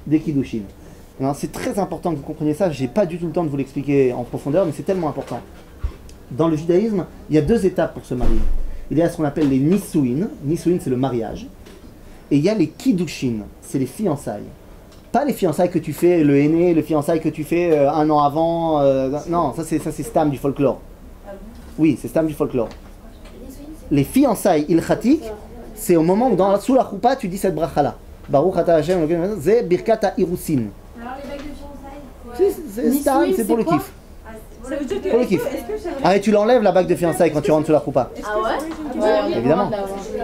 A: des kiddushin. Alors, c'est très important que vous compreniez ça, j'ai pas du tout le temps de vous l'expliquer en profondeur, mais c'est tellement important. Dans le judaïsme, il y a deux étapes pour se marier. Il y a ce qu'on appelle les nisuin. Nisuin, c'est le mariage. Et il y a les kiddushin, c'est les fiançailles. Pas les fiançailles que tu fais, le henné, les fiançailles que tu fais un an avant. Non, ça c'est stam du folklore. Oui, c'est stam du folklore. Les fiançailles ilchatiques, c'est au moment où sous la choupa tu dis cette bracha-là. Baruch ata Hashem, c'est birkat ha'irussin.
E: Alors les bagues de fiançailles?
A: C'est stam, c'est pour le kiff.
D: Ça veut dire que.
A: Pour le kiff. Allez, tu l'enlèves la bague de fiançailles quand tu rentres sous la choupa.
H: Ah ouais?
A: Évidemment.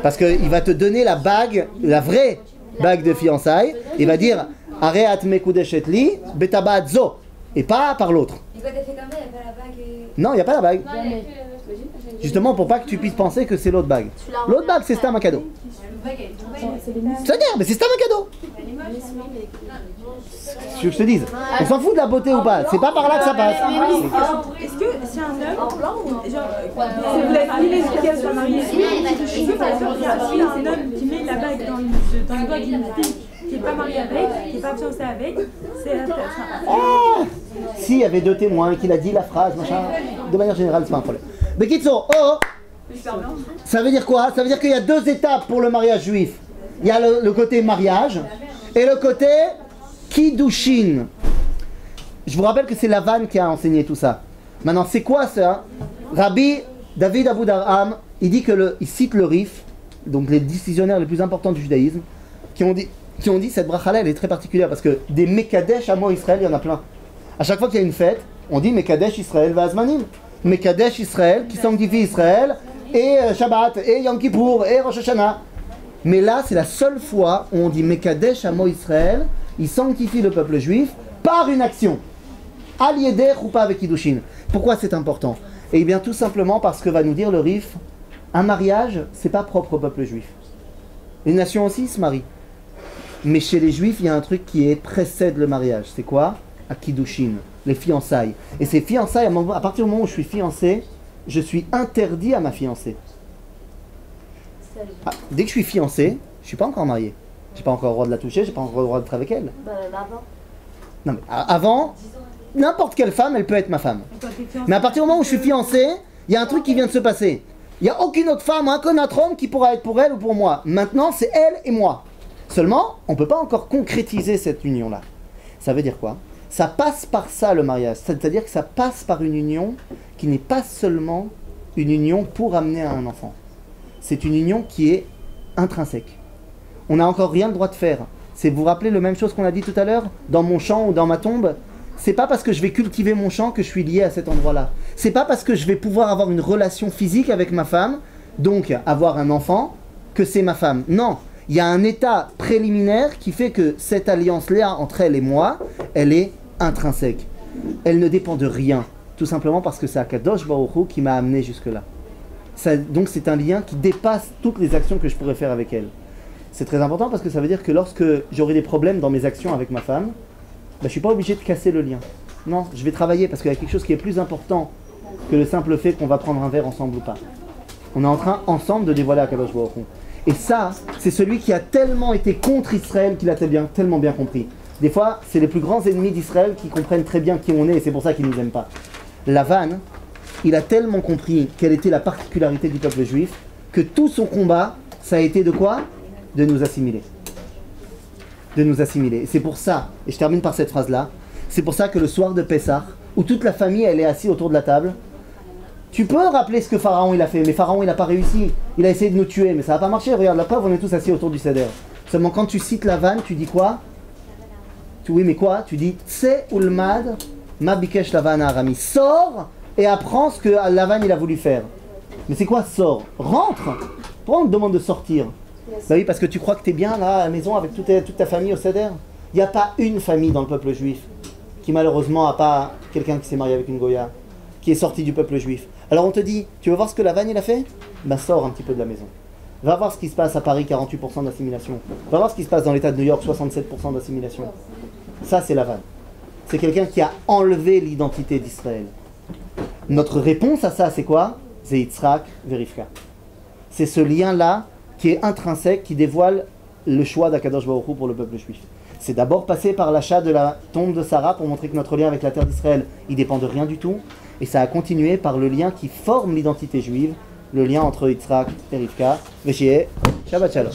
A: Parce qu'il va te donner la bague, la vraie bague de fiançailles. Il va dire Areat mekudeshet li betabat zo. Et pas par l'autre.
E: Et quoi t'as fait comme ça? Il n'y a pas la bague et...
A: Non, il n'y a pas la bague.
E: Non, il y a que...
A: Justement pour pas que tu puisses penser que c'est l'autre bague. L'autre bague, c'est stam un cadeau. C'est-à-dire, mais c'est stam un cadeau. Tu veux que je te dise, on s'en fout de la beauté ou pas, c'est pas par là que ça passe.
D: Est-ce que si un homme, genre, vous l'avez mis l'explication à marier, est-ce que par exemple, s'il y a un homme qui met la bague dans le doigt d'une fille qui n'est pas mariée avec, qui n'est pas fiancée avec, c'est
A: Ah, s'il y avait deux témoins qui l'a dit la phrase, machin, de manière générale, c'est pas un problème. Mais Kitso, ça veut dire quoi? Ça veut dire qu'il y a deux étapes pour le mariage juif. Il y a le côté mariage et le côté kiddushin. Je vous rappelle que c'est Lavan qui a enseigné tout ça. Maintenant, c'est quoi ça? Rabbi David Abu Darham, il dit il cite le Rif, donc les décisionnaires les plus importants du judaïsme, qui ont dit cette bracha-là, elle est très particulière parce que des Mekadesh Amo Israël, il y en a plein. À chaque fois qu'il y a une fête, on dit Mekadesh Israël Vazmanim. Mekadesh Israël, qui sanctifie Israël, et Shabbat, et Yom Kippour, et Rosh Hashanah. Mais là, c'est la seule fois où on dit Mekadesh Amo Israël, il sanctifie le peuple juif par une action. Al yedei chupa ve'kiddushin. Pourquoi c'est important? Eh bien, tout simplement parce que va nous dire le Rif, un mariage, c'est pas propre au peuple juif. Les nations aussi se marient. Mais chez les juifs, il y a un truc qui précède le mariage. C'est quoi? À kiddushin, les fiançailles. Et ces fiançailles, à partir du moment où je suis fiancé, je suis interdit à ma fiancée. Ah, dès que je suis fiancé, je suis pas encore marié. J'ai pas encore le droit de la toucher, j'ai pas encore le droit d'être avec elle.
H: Avant.
A: Non mais avant, n'importe quelle femme, elle peut être ma femme. Mais à partir du moment où je suis fiancé, il y a un truc qui vient de se passer. Il n'y a aucune autre femme, aucun autre homme qui pourra être pour elle ou pour moi. Maintenant, c'est elle et moi. Seulement, on ne peut pas encore concrétiser cette union-là. Ça veut dire quoi? Ça passe par ça le mariage, c'est-à-dire que ça passe par une union qui n'est pas seulement une union pour amener à un enfant. C'est une union qui est intrinsèque. On n'a encore rien le droit de faire. C'est, vous vous rappelez la même chose qu'on a dit tout à l'heure? Dans mon champ ou dans ma tombe, c'est pas parce que je vais cultiver mon champ que je suis lié à cet endroit-là. C'est pas parce que je vais pouvoir avoir une relation physique avec ma femme, donc avoir un enfant, que c'est ma femme. Non, il y a un état préliminaire qui fait que cette alliance-là entre elle et moi, elle est intrinsèque. Elle ne dépend de rien, tout simplement parce que c'est Akadosh Baruch Hu qui m'a amené jusque-là. Donc c'est un lien qui dépasse toutes les actions que je pourrais faire avec elle. C'est très important parce que ça veut dire que lorsque j'aurai des problèmes dans mes actions avec ma femme, je ne suis pas obligé de casser le lien. Non, je vais travailler parce qu'il y a quelque chose qui est plus important que le simple fait qu'on va prendre un verre ensemble ou pas. On est en train ensemble de dévoiler Akadosh Baruch Hu. Et ça, c'est celui qui a tellement été contre Israël qu'il a tellement bien compris. Des fois, c'est les plus grands ennemis d'Israël qui comprennent très bien qui on est et c'est pour ça qu'ils ne nous aiment pas. Lavan, il a tellement compris quelle était la particularité du peuple juif que tout son combat, ça a été de quoi? De nous assimiler. De nous assimiler. Et c'est pour ça, et je termine par cette phrase-là, c'est pour ça que le soir de Pessah, où toute la famille elle est assise autour de la table, tu peux rappeler ce que Pharaon il a fait, mais Pharaon il n'a pas réussi. Il a essayé de nous tuer, mais ça n'a pas marché. Regarde, la preuve, on est tous assis autour du Seder. Seulement quand tu cites la vanne, tu dis quoi? Oui, mais quoi? Tu dis Tse ulmad ma bikesh lavan arami. Sors et apprends ce que Lavan il a voulu faire. Mais c'est quoi sors? Rentre. Pourquoi on te demande de sortir? Bah oui, parce que tu crois que tu es bien là à la maison avec toute ta famille au Seder. Il n'y a pas une famille dans le peuple juif qui malheureusement n'a pas quelqu'un qui s'est marié avec une Goya, qui est sorti du peuple juif. Alors on te dit, tu veux voir ce que Lavan il a fait? Bah sors un petit peu de la maison. Va voir ce qui se passe à Paris, 48% d'assimilation. Va voir ce qui se passe dans l'état de New York, 67% d'assimilation. Ça c'est Lavan. C'est quelqu'un qui a enlevé l'identité d'Israël. Notre réponse à ça c'est quoi? C'est Yitzhak Verivka. C'est ce lien-là qui est intrinsèque, qui dévoile le choix d'Akadosh Baruch Hu pour le peuple juif. C'est d'abord passé par l'achat de la tombe de Sarah pour montrer que notre lien avec la terre d'Israël, il dépend de rien du tout. Et ça a continué par le lien qui forme l'identité juive, le lien entre Yitzhak et Rivka. Shabbat Shalom.